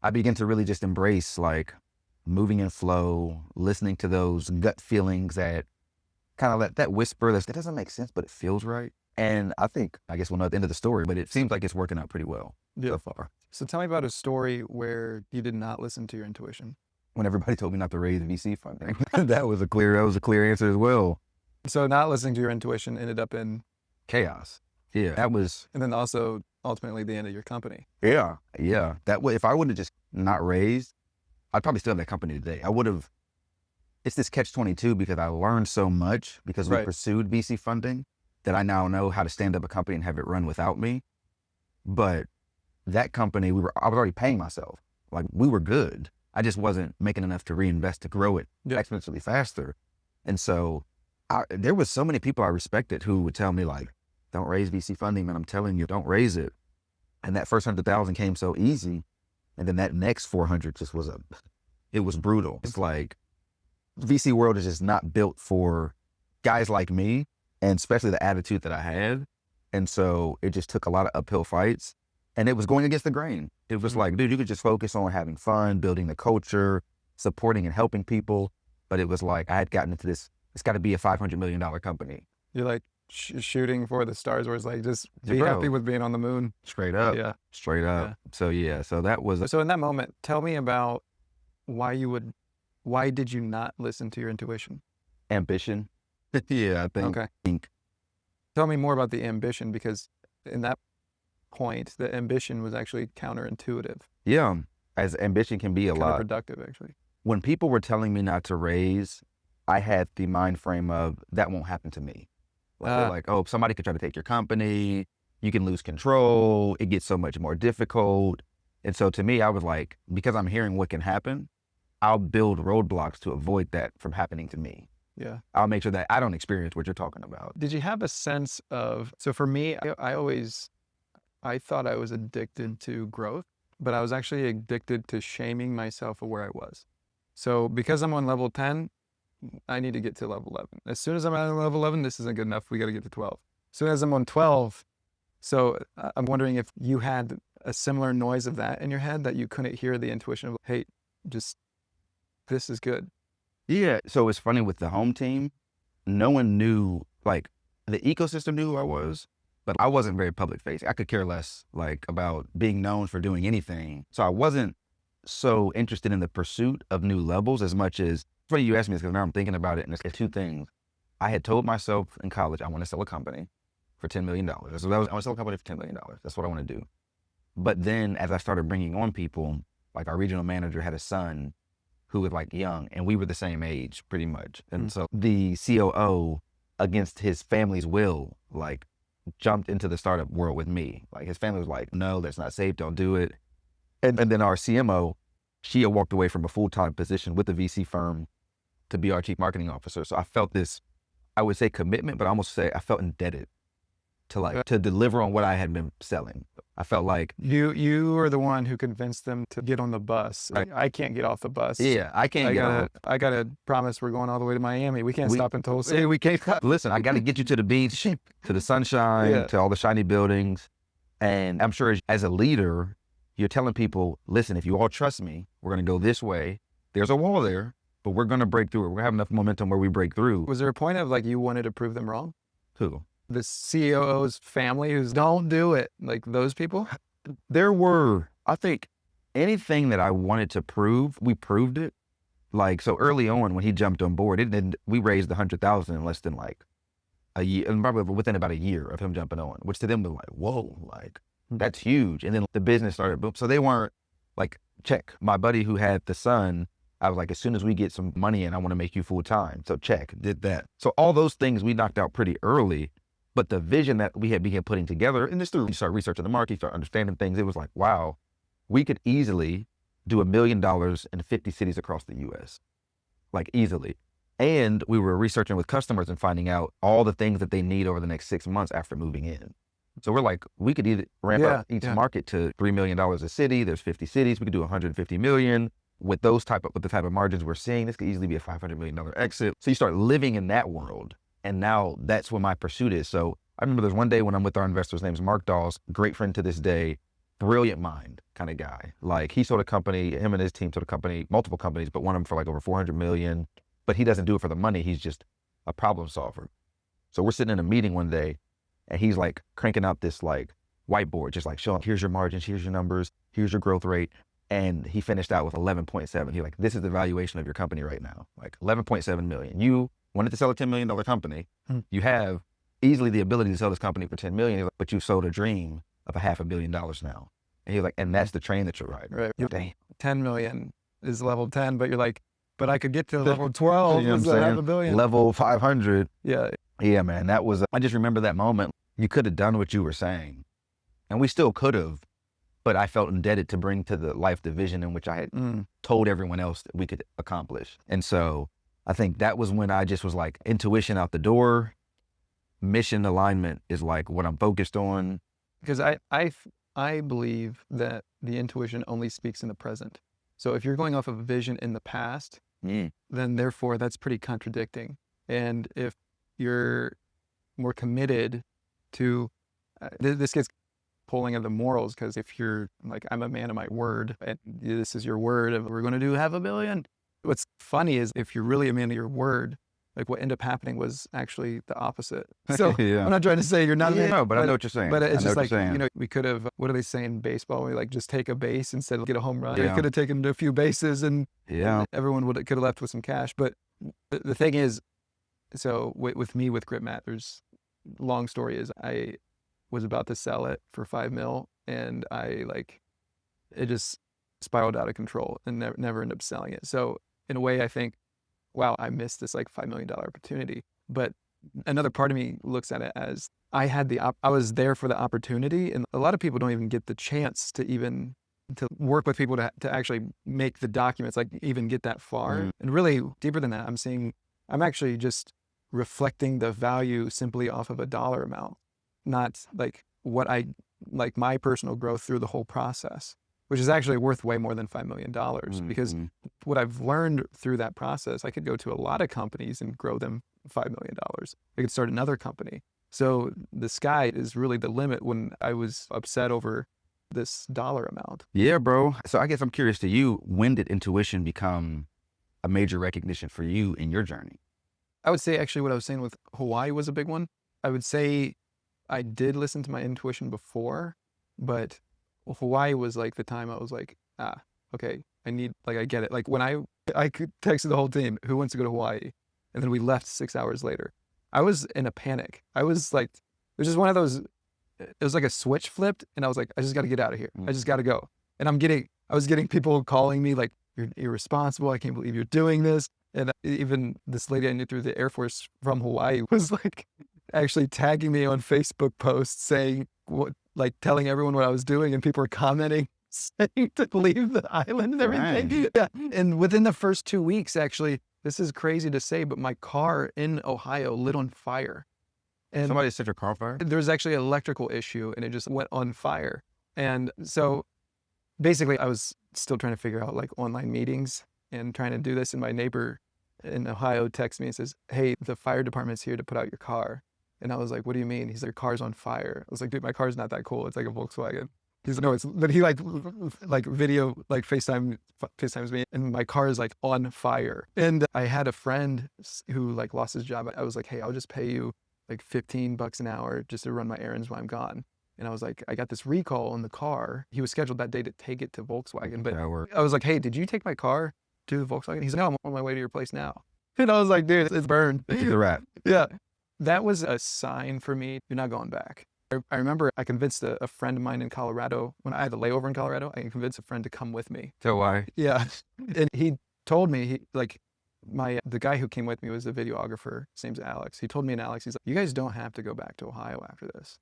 I began to really just embrace like moving in flow, listening to those gut feelings that kind of that whisper that doesn't make sense, but it feels right. And I think, I guess we'll know at the end of the story, but it seems like it's working out pretty well so far. So tell me about a story where you did not listen to your intuition. When everybody told me not to raise VC funding, that was a clear answer as well. So not listening to your intuition ended up in Chaos. Yeah, that was. And then also ultimately the end of your company. Yeah. That would, if I would have just not raised, I'd probably still have that company today. I would have. It's this catch-22 because I learned so much because we pursued VC funding that I now know how to stand up a company and have it run without me. But that company, I was already paying myself. Like we were good. I just wasn't making enough to reinvest to grow it exponentially faster. And so there was so many people I respected who would tell me like, don't raise VC funding, man. I'm telling you, don't raise it. And that first 100,000 came so easy. And then that next 400 just it was brutal. It's like VC world is just not built for guys like me, and especially the attitude that I had. And so it just took a lot of uphill fights, and it was going against the grain. It was like, dude, you could just focus on having fun, building the culture, supporting and helping people. But it was like, I had gotten into this, it's got to be a $500 million company. You're like shooting for the stars where it's like, just be happy with being on the moon. Straight up. Yeah. Straight up. Yeah. So that was. So in that moment, tell me about why did you not listen to your intuition? Ambition. Yeah, I think. Okay. Tell me more about the ambition, because in that point, the ambition was actually counterintuitive. Yeah, as ambition can be a lot. Counterproductive, actually. When people were telling me not to raise, I had the mind frame of that won't happen to me. They're like, oh, somebody could try to take your company. You can lose control. It gets so much more difficult. And so to me, I was like, because I'm hearing what can happen, I'll build roadblocks to avoid that from happening to me. Yeah. I'll make sure that I don't experience what you're talking about. Did you have a sense of, so for me, I thought I was addicted to growth, but I was actually addicted to shaming myself for where I was. So because I'm on level 10, I need to get to level 11. As soon as I'm at level 11, this isn't good enough. We got to get to 12. As soon as I'm on 12, so I'm wondering if you had a similar noise of that in your head, that you couldn't hear the intuition of, hey, just, this is good. Yeah. So it's funny with the home team, no one knew, like the ecosystem knew who I was, but I wasn't very public facing. I could care less like about being known for doing anything. So I wasn't so interested in the pursuit of new levels as much as, it's funny you asked me this because now I'm thinking about it, and it's two things. I had told myself in college, I want to sell a company for $10 million. So I want to sell a company for $10 million. That's what I want to do. But then as I started bringing on people, like our regional manager had a son who was like young, and we were the same age pretty much. And so the COO, against his family's will, like jumped into the startup world with me. Like his family was like, no, that's not safe. Don't do it. And then our CMO, she had walked away from a full-time position with the VC firm to be our chief marketing officer. So I felt this, I would say commitment, but I almost say I felt indebted to deliver on what I had been selling. I felt like you were the one who convinced them to get on the bus. Right. I can't get off the bus. Yeah, I gotta promise we're going all the way to Miami. We can't stop in Tulsa. Yeah, we can't stop. Listen, I got to get you to the beach, to the sunshine, to all the shiny buildings. And I'm sure as a leader, you're telling people, listen, if you all trust me, we're going to go this way. There's a wall there, but we're going to break through it. We're going to have enough momentum where we break through. Was there a point of like you wanted to prove them wrong? Who? The COO's family who's don't do it, like those people? There were, I think, anything that I wanted to prove, we proved it. Like, so early on when he jumped on board, we raised $100,000 in less than like a year, and probably within about a year of him jumping on, which to them was like, whoa, like that's huge. And then the business started boom. So they weren't like, check. My buddy who had the son, I was like, as soon as we get some money in, I want to make you full time. So check, did that. So all those things we knocked out pretty early. But the vision that we had began putting together, and just through, you start researching the market, you start understanding things, it was like, wow, we could easily do $1 million in 50 cities across the US, like easily. And we were researching with customers and finding out all the things that they need over the next 6 months after moving in. So we're like, we could either ramp up each market to $3 million a city. There's 50 cities. We could do 150 million with the type of margins we're seeing. This could easily be a $500 million exit. So you start living in that world. And now that's what my pursuit is. So I remember there's one day when I'm with our investor, his name's Mark Dawes, great friend to this day, brilliant mind kind of guy. Like he sold a company, him and his team sold a company, multiple companies, but one of them for like over 400 million. But he doesn't do it for the money. He's just a problem solver. So we're sitting in a meeting one day and he's like cranking out this like whiteboard, just like showing, here's your margins, here's your numbers, here's your growth rate. And he finished out with 11.7. He's like, this is the valuation of your company right now. Like 11.7 million. You wanted to sell a $10 million company. You have easily the ability to sell this company for 10 million, but you've sold a dream of $500 million now. And he's like, and that's the train that you're riding. Right. Damn. 10 million is level 10, but you're like, but I could get to level 12. You know what I'm saying? $500 million. Level 500. Yeah. Yeah, man. That was, I just remember that moment. You could have done what you were saying, and we still could have, but I felt indebted to bring to the life the vision in which I had told everyone else that we could accomplish. And so I think that was when I just was like, intuition out the door, mission alignment is like what I'm focused on. Because I believe that the intuition only speaks in the present. So if you're going off of a vision in the past, then therefore that's pretty contradicting. And if you're more committed to, this gets pulling of the morals, because if you're like, I'm a man of my word, and this is your word, and we're going to do $500 million. What's funny is if you're really a man of your word, like what ended up happening was actually the opposite. So I'm not trying to say you're not a man. No, but I know what you're saying. But it's just like, you know, we could have, what do they say in baseball? We like just take a base instead of get a home run. We could have taken a few bases and everyone could have left with some cash. But the thing is, so with me, with GripMat, there's, long story is I was about to sell it for $5 million and it just spiraled out of control and never ended up selling it. So in a way, I think, wow, I missed this like $5 million opportunity. But another part of me looks at it as I was there for the opportunity. And a lot of people don't even get the chance to work with people to actually make the documents, like even get that far. And really deeper than that, I'm actually just reflecting the value simply off of a dollar amount, not like like my personal growth through the whole process, which is actually worth way more than $5 million. Because what I've learned through that process, I could go to a lot of companies and grow them $5 million. I could start another company. So the sky is really the limit when I was upset over this dollar amount. Yeah, bro. So I guess I'm curious to you, when did intuition become a major recognition for you in your journey? I would say actually what I was saying with Hawaii was a big one. I would say I did listen to my intuition before, but Hawaii was like the time I was like, okay, I get it. Like when I could text the whole team, who wants to go to Hawaii? And then we left 6 hours later. I was in a panic. I was like, it was just one of those, it was like a switch flipped and I was like, I just got to get out of here. I just got to go. And I was getting people calling me like, you're irresponsible. I can't believe you're doing this. And even this lady I knew through the Air Force from Hawaii was like actually tagging me on Facebook posts saying, telling everyone what I was doing, and people were commenting, saying to leave the island and everything. Right. Yeah. And within the first 2 weeks, actually, this is crazy to say, but my car in Ohio lit on fire. And somebody set your car on fire? There was actually an electrical issue and it just went on fire. And so basically I was still trying to figure out like online meetings and trying to do this. And my neighbor in Ohio texts me and says, hey, the fire department's here to put out your car. And I was like, what do you mean? He's like, car's on fire. I was like, dude, my car's not that cool. It's like a Volkswagen. He's like, no, but he like video, like FaceTimes me, and my car is like on fire. And I had a friend who like lost his job. I was like, hey, I'll just pay you like $15 an hour just to run my errands while I'm gone. And I was like, I got this recall on the car. He was scheduled that day to take it to Volkswagen. But I was like, hey, did you take my car to the Volkswagen? He's like, no, I'm on my way to your place now. And I was like, dude, it's burned. It's a wrap. Yeah. That was a sign for me. You're not going back. I remember I convinced a friend of mine in Colorado, when I had a layover in Colorado, I convinced a friend to come with me. So why? Yeah. And he told me, The guy who came with me was a videographer. His name's Alex. He told me and Alex, he's like, you guys don't have to go back to Ohio after this.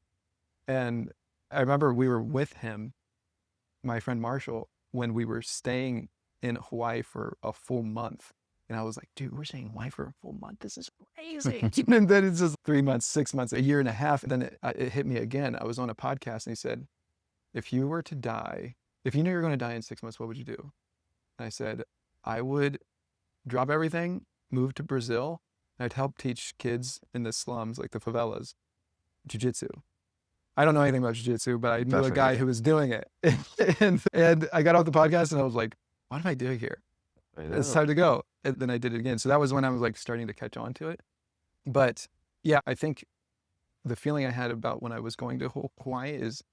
And I remember we were with him, my friend Marshall, when we were staying in Hawaii for a full month. And I was like, dude, we're staying in Hawaii for a full month. This is crazy. And then it's just 3 months, 6 months, a year and a half. And then it hit me again. I was on a podcast and he said, if you were to die, if you knew you were going to die in 6 months, what would you do? And I said, I would drop everything, move to Brazil. And I'd help teach kids in the slums, like the favelas, jiu-jitsu. I don't know anything about jiu-jitsu, but I knew a guy who was doing it. and I got off the podcast and I was like, what am I doing here? It's time to go. And then I did it again. So that was when I was like starting to catch on to it. But yeah, I think the feeling I had about when I was going to Hawaii is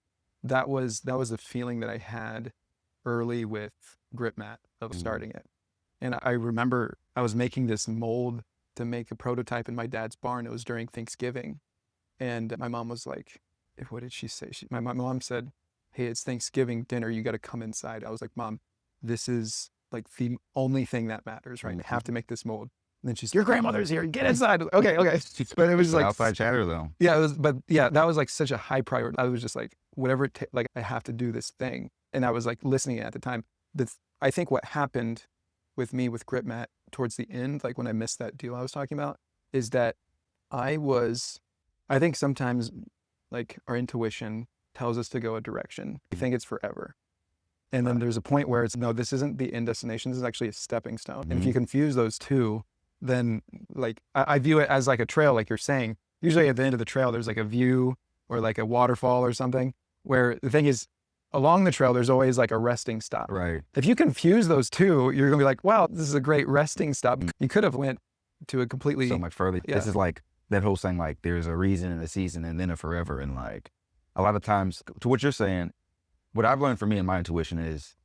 that was the feeling that I had early with Grip Mat of starting it. And I remember I was making this mold to make a prototype in my dad's barn. It was during Thanksgiving. And my mom was like, what did she say? My mom said, hey, it's Thanksgiving dinner. You got to come inside. I was like, Mom, this is like the only thing that matters, right? I have to make this mold. And then she's, your grandmother's here. Get inside. Okay. But it was like outside chatter though. Yeah, that was like such a high priority. I was just like, whatever like I have to do this thing. And I was like listening at the time. I think what happened with me with Grip Mat towards the end, like when I missed that deal I was talking about, is that I think sometimes like our intuition tells us to go a direction. We think it's forever. And then there's a point where it's, no, this isn't the end destination. This is actually a stepping stone. And if you confuse those two, then like, I view it as like a trail, like you're saying. Usually at the end of the trail, there's like a view or like a waterfall or something, where the thing is, along the trail, there's always like a resting stop. Right. If you confuse those two, you're gonna be like, wow, this is a great resting stop. You could have went to a completely... So much further. Yeah. This is like that whole saying, like there's a reason and a season and then a forever. And like a lot of times, to what you're saying, what I've learned from me and my intuition is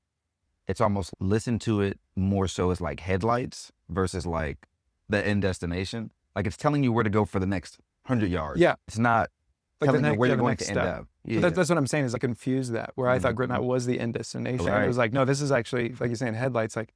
it's almost listen to it more so as like headlights versus like the end destination. Like it's telling you where to go for the next 100 yards. Yeah. It's not like telling you where you're going to end up. Yeah. So that's what I'm saying is I confused that, where I thought Grip Mat was the end destination. Right. It was like, no, this is actually, like you're saying, headlights. Like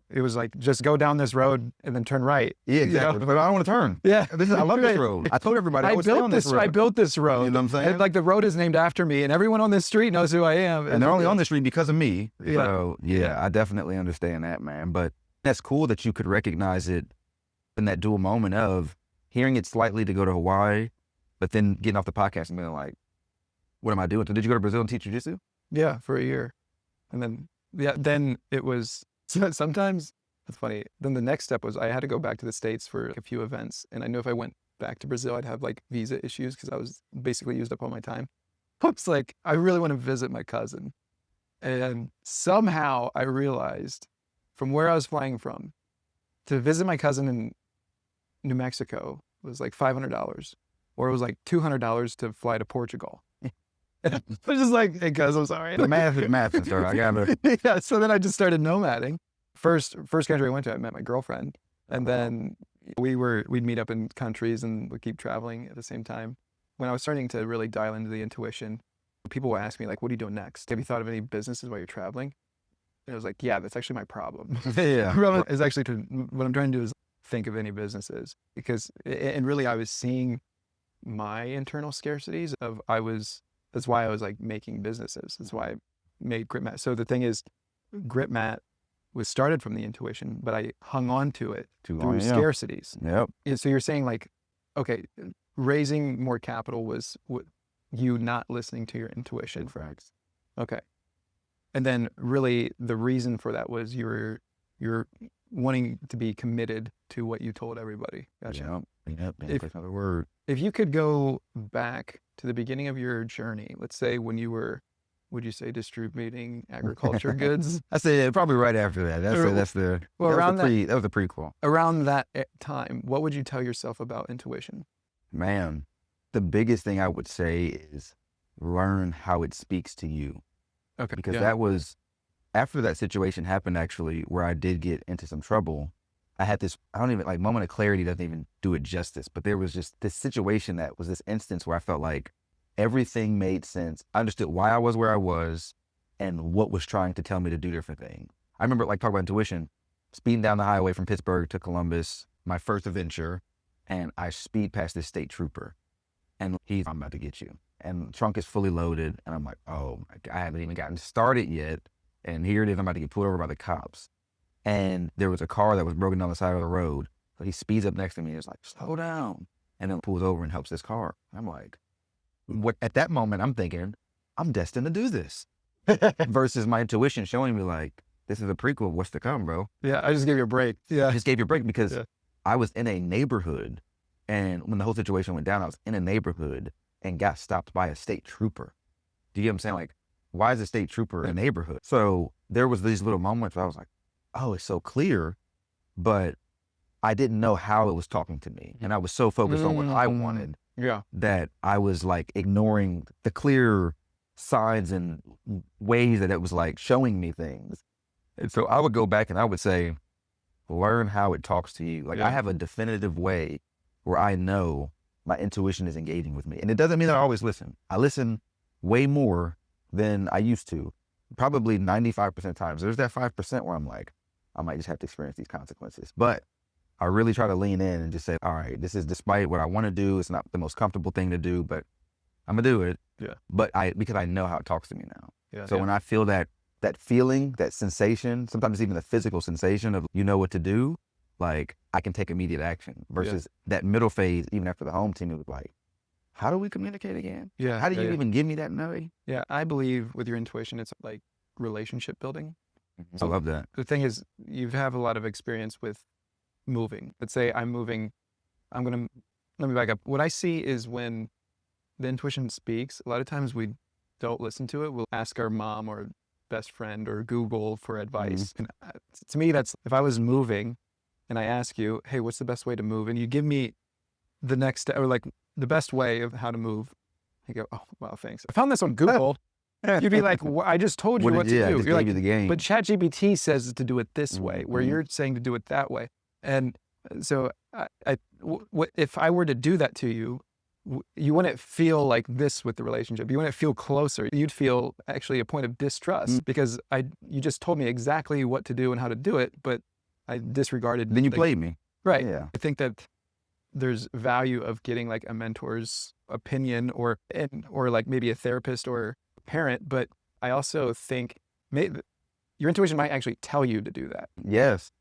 it was like, just go down this road and then turn right. Yeah, exactly. You know? But I don't want to turn. Yeah. I love this road. I told everybody I built this road. I built this road. You know what I'm saying? And like the road is named after me and everyone on this street knows who I am. And they're only on the street because of me. Yeah. So yeah, I definitely understand that, man. But that's cool that you could recognize it in that dual moment of hearing it slightly to go to Hawaii, but then getting off the podcast and being like, what am I doing? So did you go to Brazil and teach jiu-jitsu? Yeah, for a year. And then it was, sometimes, it's funny, then the next step was I had to go back to the States for a few events. And I knew if I went back to Brazil, I'd have like visa issues because I was basically used up all my time. It's like, I really want to visit my cousin. And somehow I realized from where I was flying from to visit my cousin in New Mexico was like $500, or it was like $200 to fly to Portugal. And I was just like, hey, cuz, I'm sorry. The math is math, sir. I gotta. Yeah. So then I just started nomading. First country I went to, I met my girlfriend, and then we'd meet up in countries and we'd keep traveling at the same time. When I was starting to really dial into the intuition, people would ask me like, what are you doing next? Have you thought of any businesses while you're traveling? And I was like, yeah, that's actually my problem. Yeah. Problem is actually what I'm trying to do is think of any businesses, because, and really I was seeing my internal scarcities of that's why I was like making businesses. That's why I made Grip Mat. So the thing is, Grip Mat was started from the intuition, but I hung on to it through scarcities. Yep. And so you're saying like, okay, raising more capital was you not listening to your intuition. Facts. Okay. And then really the reason for that was you're wanting to be committed to what you told everybody. Gotcha. Yep. That's another word. If you could go back to the beginning of your journey, let's say when you were, would you say distributing agriculture goods? I say probably right after that. That was the prequel. Around that time, what would you tell yourself about intuition? Man, the biggest thing I would say is learn how it speaks to you. Okay. Because that was after that situation happened, actually, where I did get into some trouble. I had this, I don't even, like, moment of clarity doesn't even do it justice, but there was just this situation that was this instance where I felt like everything made sense. I understood why I was where I was and what was trying to tell me to do different things. I remember, like, talking about intuition. speeding down the highway from Pittsburgh to Columbus, my first adventure, and I speed past this state trooper, and I'm about to get you. And the trunk is fully loaded, and I'm like, oh, I haven't even gotten started yet, and here it is, I'm about to get pulled over by the cops. And there was a car that was broken down the side of the road, so he speeds up next to me and is like, slow down, and then pulls over and helps this car. I'm like, what? At that moment, I'm thinking, I'm destined to do this, versus my intuition showing me like, this is a prequel, what's to come, bro? Yeah, I just gave you a break. Yeah. I just gave you a break because I was in a neighborhood, and when the whole situation went down, I was in a neighborhood and got stopped by a state trooper. Do you get what I'm saying? Like, why is a state trooper in a neighborhood? So there was these little moments where I was like, oh, it's so clear, but I didn't know how it was talking to me. And I was so focused on what I wanted that I was like ignoring the clear signs and ways that it was like showing me things. And so I would go back and I would say, learn how it talks to you. Like I have a definitive way where I know my intuition is engaging with me. And it doesn't mean that I always listen. I listen way more than I used to. Probably 95% of times. There's that 5% where I'm like, I might just have to experience these consequences. But I really try to lean in and just say, all right, this is despite what I want to do. It's not the most comfortable thing to do, but I'm gonna do it. Yeah. But because I know how it talks to me now. Yeah. So when I feel that feeling, that sensation, sometimes even the physical sensation of you know what to do, like I can take immediate action versus that middle phase, even after the home team, it was like, how do we communicate again? Yeah. How do you even give me that no? Yeah. I believe with your intuition, it's like relationship building. I love that. The thing is, you have a lot of experience with moving. Let's say I'm moving, let me back up. What I see is when the intuition speaks, a lot of times we don't listen to it. We'll ask our mom or best friend or Google for advice. And to me, that's, if I was moving and I ask you, hey, what's the best way to move? And you give me the next step, or like the best way of how to move. I go, oh, wow, thanks. I found this on Google. You'd be like, well, I just told you what to do. I just You're gave like, you the game. but ChatGPT says to do it this way, where you're saying to do it that way. And so if I were to do that to you, you wouldn't feel like this with the relationship. You wouldn't feel closer. You'd feel actually a point of distrust because you just told me exactly what to do and how to do it, but I disregarded. Then you played me. Right. Yeah. I think that there's value of getting like a mentor's opinion or like maybe a therapist or a parent, but I also think your intuition might actually tell you to do that. Yes.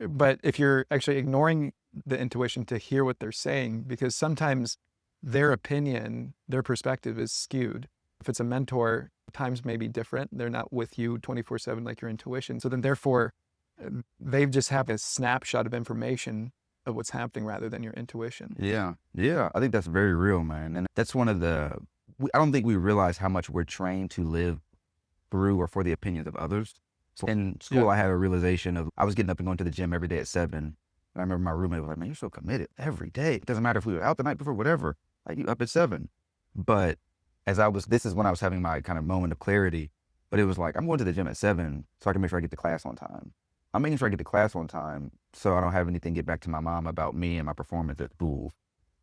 But if you're actually ignoring the intuition to hear what they're saying, because sometimes their opinion, their perspective is skewed. If it's a mentor, times may be different. They're not with you 24/7 like your intuition. So then therefore, they've just have a snapshot of information of what's happening rather than your intuition. Yeah. Yeah. I think that's very real, man. And that's one of I don't think we realize how much we're trained to live through or for the opinions of others. So in school, I had a realization of, I was getting up and going to the gym every day at 7. And I remember my roommate was like, man, you're so committed every day. It doesn't matter if we were out the night before, whatever, like you up at 7. But this is when I was having my kind of moment of clarity, but it was like, I'm going to the gym at 7 so I can make sure I get to class on time. I'm making sure I get to class on time so I don't have anything get back to my mom about me and my performance at school.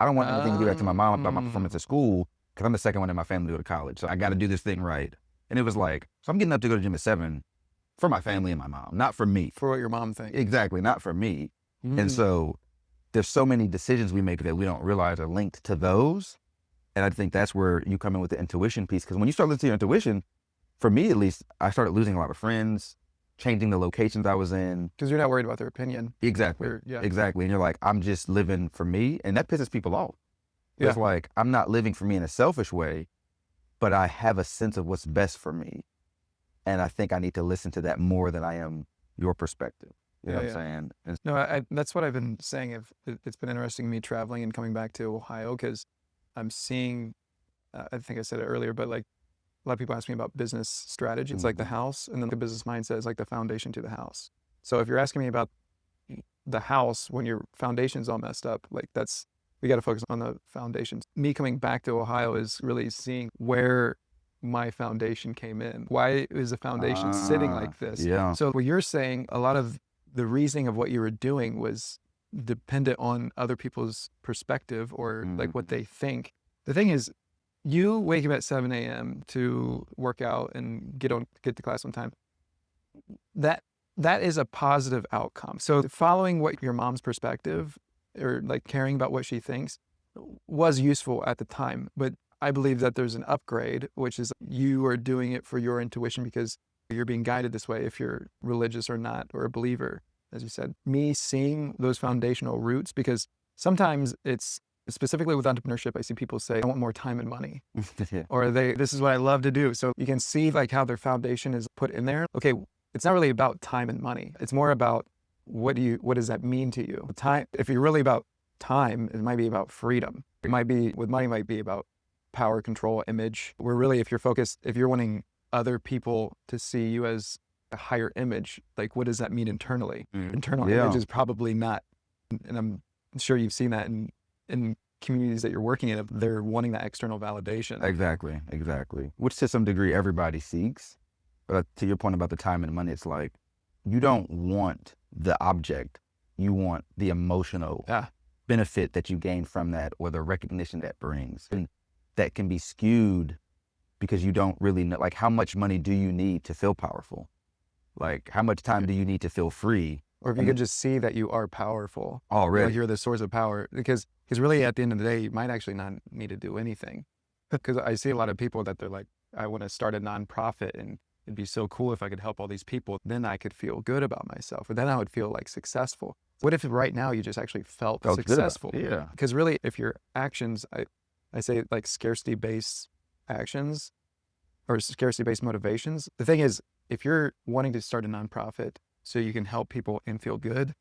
I don't want anything to get back to my mom about my performance at school because I'm the second one in my family to go to college. So I got to do this thing right. And it was like, so I'm getting up to go to the gym at 7 for my family and my mom, not for me. For what your mom thinks. Exactly, not for me. And so there's so many decisions we make that we don't realize are linked to those. And I think that's where you come in with the intuition piece. Because when you start listening to your intuition, for me at least, I started losing a lot of friends, changing the locations I was in. Because you're not worried about their opinion. Exactly. Exactly. And you're like, I'm just living for me. And that pisses people off. It's like, I'm not living for me in a selfish way, but I have a sense of what's best for me. And I think I need to listen to that more than I am your perspective. You know what I'm saying? No, that's what I've been saying. It's been interesting me traveling and coming back to Ohio because I'm seeing, I think I said it earlier, but like a lot of people ask me about business strategy. It's like the house, and then the business mindset is like the foundation to the house. So if you're asking me about the house when your foundation's all messed up, like we got to focus on the foundations. Me coming back to Ohio is really seeing where my foundation came in. Why is the foundation sitting like this? Yeah. So what you're saying, a lot of the reasoning of what you were doing was dependent on other people's perspective or like what they think. The thing is, you wake up at 7 a.m. to work out and get to class on time. That that is a positive outcome. So following what your mom's perspective or like caring about what she thinks was useful at the time. But I believe that there's an upgrade, which is you are doing it for your intuition because you're being guided this way if you're religious or not, or a believer, as you said. Me seeing those foundational roots, because sometimes it's specifically with entrepreneurship, I see people say, I want more time and money, or this is what I love to do. So you can see like how their foundation is put in there. Okay, it's not really about time and money. It's more about what does that mean to you? Time, if you're really about time, it might be about freedom. It might be, with money, might be about power, control, image. Where really, if you're wanting other people to see you as a higher image, like what does that mean internally? Internal image is probably not, and I'm sure you've seen that in communities that you're working in, they're wanting that external validation. Exactly. Which to some degree everybody seeks. But to your point about the time and money, it's like, you don't want the object, you want the emotional benefit that you gain from that, or the recognition that brings. And that can be skewed because you don't really know, like, how much money do you need to feel powerful? Like, how much time do you need to feel free? Or if you could just see that you are powerful already. Like you're the source of power. Because really at the end of the day, you might actually not need to do anything. Because I see a lot of people that they're like, I want to start a nonprofit and it'd be so cool if I could help all these people. Then I could feel good about myself, or then I would feel like successful. What if right now you just actually felt successful? Yeah. Because really, if your actions, I say like scarcity-based actions or scarcity-based motivations, the thing is, if you're wanting to start a nonprofit so you can help people and feel good,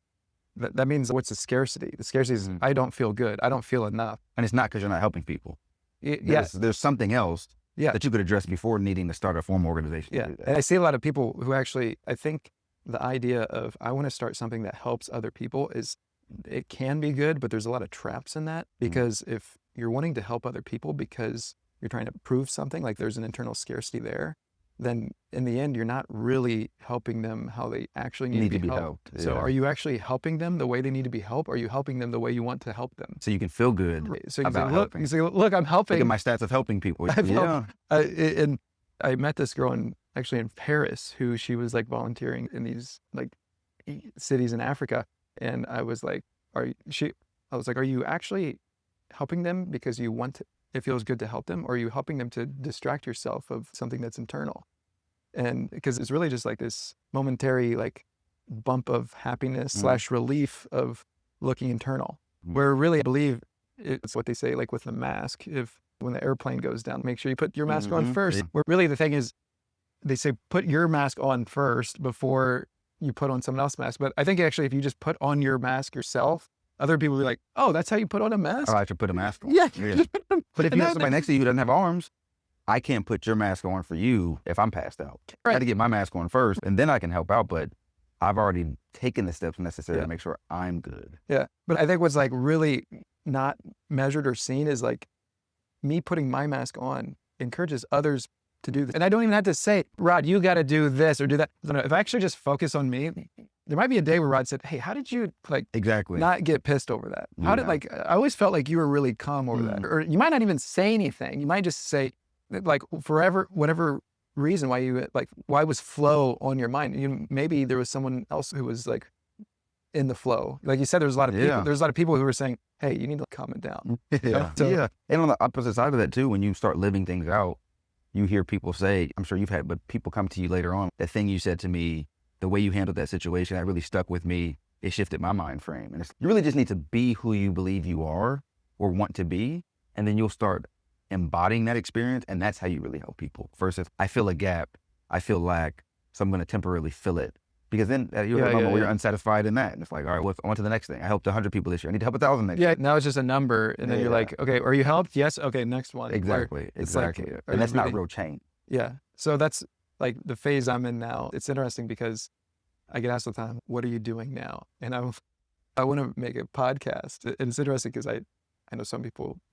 that means what's the scarcity? The scarcity is, I don't feel good. I don't feel enough. And it's not because you're not helping people. Yes. There's something else that you could address before needing to start a formal organization. Yeah. And I see a lot of people who actually, I think the idea of, I want to start something that helps other people it can be good, but there's a lot of traps in that. Because if you're wanting to help other people because you're trying to prove something, like there's an internal scarcity there, then in the end, you're not really helping them how they actually need to be helped. So are you actually helping them the way they need to be helped? Or are you helping them the way you want to help them? So you can feel good so you about say, helping. You say, look, I'm helping. Look at my stats of helping people. And I met this girl actually in Paris, who she was like volunteering in these like cities in Africa. And I was like, are you actually helping them because you want to, it feels good to help them? Or are you helping them to distract yourself of something that's internal? And because it's really just like this momentary like bump of happiness / relief of looking internal, where really I believe it's what they say, like with the mask, when the airplane goes down, make sure you put your mask on first. Where really the thing is, they say put your mask on first before you put on someone else's mask. But I think actually if you just put on your mask yourself, other people will be like, oh, that's how you put on a mask? Oh, I should put a mask on. Yeah. But if you have somebody next to you who doesn't have arms, I can't put your mask on for you if I'm passed out. I got to get my mask on first, and then I can help out. But I've already taken the steps necessary to make sure I'm good. Yeah. But I think what's like really not measured or seen is like me putting my mask on encourages others to do this. And I don't even have to say, Rod, you got to do this or do that. If I actually just focus on me, there might be a day where Rod said, hey, how did you not get pissed over that? How did I always felt like you were really calm over that. Or you might not even say anything. You might just say like forever, whatever reason why was flow on your mind? Maybe there was someone else who was like in the flow. Like you said, there's a lot of people who were saying, hey, you need to calm it down. And on the opposite side of that too, when you start living things out, you hear people say, I'm sure you've had, but people come to you later on, that thing you said to me, the way you handled that situation, that really stuck with me. It shifted my mind frame. And you really just need to be who you believe you are or want to be. And then you'll start embodying that experience. And that's how you really help people. Versus I feel a gap, I feel lack, so I'm going to temporarily fill it. Because then you have a moment where you're unsatisfied in that. And it's like, all right, on to the next thing. I helped 100 people this year. I need to help 1,000 next year. Yeah, now it's just a number. And then you're like, okay, are you helped? Yes. Okay, next one. Exactly. Like, and that's not real change. Yeah. So that's like the phase I'm in now. It's interesting because I get asked all the time, what are you doing now? And I want to make a podcast. And it's interesting because I know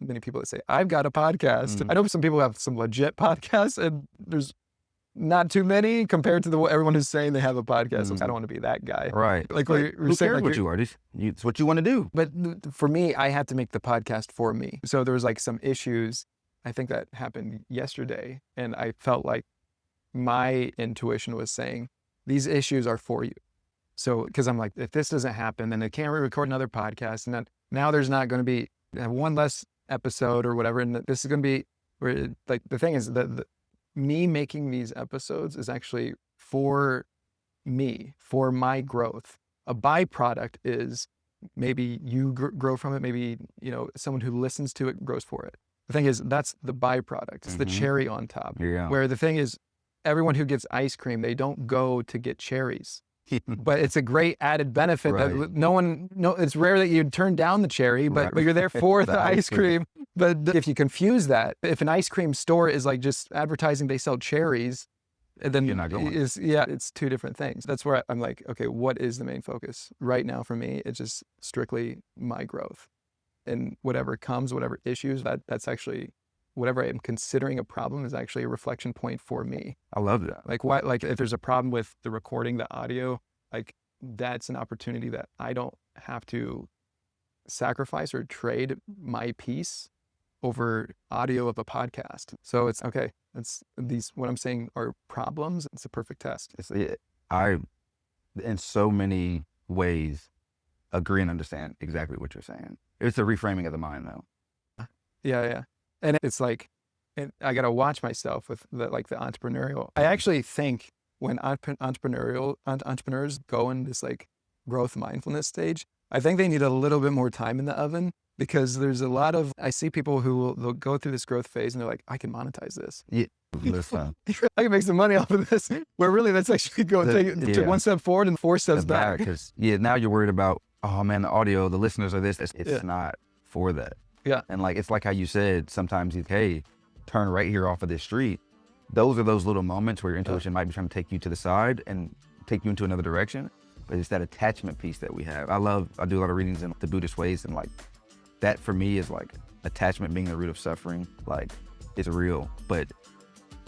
many people that say, I've got a podcast. I know some people have some legit podcasts, and there's not too many compared to everyone who's saying they have a podcast. I don't want to be that guy. Right. Like who cares what you are? It's what you want to do. But for me, I had to make the podcast for me. So there was like some issues, I think that happened yesterday. And I felt like my intuition was saying, these issues are for you. So, because I'm like, if this doesn't happen, then I can't record another podcast. And then now there's not going to be one less episode or whatever. And this is going to be where, like, the thing is that me making these episodes is actually for me, for my growth. A byproduct is maybe you grow from it. Maybe, someone who listens to it grows for it. The thing is, that's the byproduct. It's the cherry on top. Yeah. Where the thing is, everyone who gets ice cream, they don't go to get cherries. But it's a great added benefit that it's rare that you'd turn down the cherry, but you're there for the ice cream. But if you confuse that, if an ice cream store is like just advertising they sell cherries, then you're not going. It's two different things. That's where I'm like, okay, what is the main focus right now for me? It's just strictly my growth, and whatever comes, whatever issues, that's actually whatever I'm considering a problem is actually a reflection point for me. I love that. Like if there's a problem with the recording, the audio, like that's an opportunity that I don't have to sacrifice or trade my piece over audio of a podcast. So it's okay. What I'm saying are problems. It's a perfect test. I, in so many ways, agree and understand exactly what you're saying. It's a reframing of the mind though. Yeah. And it's like, I got to watch myself with the entrepreneurial. I actually think when entrepreneurs go in this like growth mindfulness stage, I think they need a little bit more time in the oven, because there's a lot of, I see people they'll go through this growth phase and they're like, I can monetize this. Yeah, listen. I can make some money off of this. Where really that's actually take one step forward and 4 steps back. Because now you're worried about, oh man, the audio, the listeners are this. It's not for that. Yeah. And like, it's like how you said, sometimes hey, turn right here off of this street. Those are those little moments where your intuition might be trying to take you to the side and take you into another direction. But it's that attachment piece that we have. I do a lot of readings in the Buddhist ways, and like that for me is like attachment being the root of suffering. Like it's real. But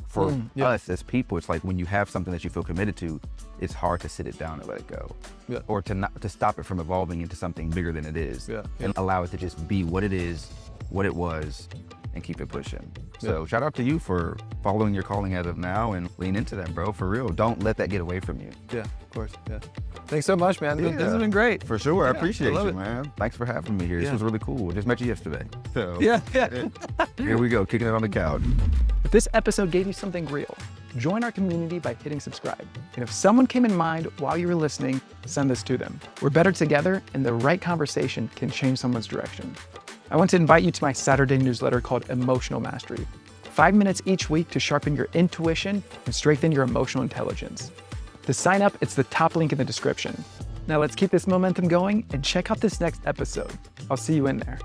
for us as people, it's like when you have something that you feel committed to, it's hard to sit it down and let it go. Yeah. Or to stop it from evolving into something bigger than it is. Yeah. And allow it to just be what it is, what it was, and keep it pushing. So shout out to you for following your calling as of now and lean into that, bro, for real. Don't let that get away from you. Yeah, of course, yeah. Thanks so much, man. This has been great. For sure, I appreciate you, man. Thanks for having me here. This was really cool. I just met you yesterday. So here we go, kicking it on the couch. If this episode gave you something real, join our community by hitting subscribe. And if someone came in mind while you were listening, send this to them. We're better together, and the right conversation can change someone's direction. I want to invite you to my Saturday newsletter called Emotional Mastery. 5 minutes each week to sharpen your intuition and strengthen your emotional intelligence. To sign up, it's the top link in the description. Now let's keep this momentum going and check out this next episode. I'll see you in there.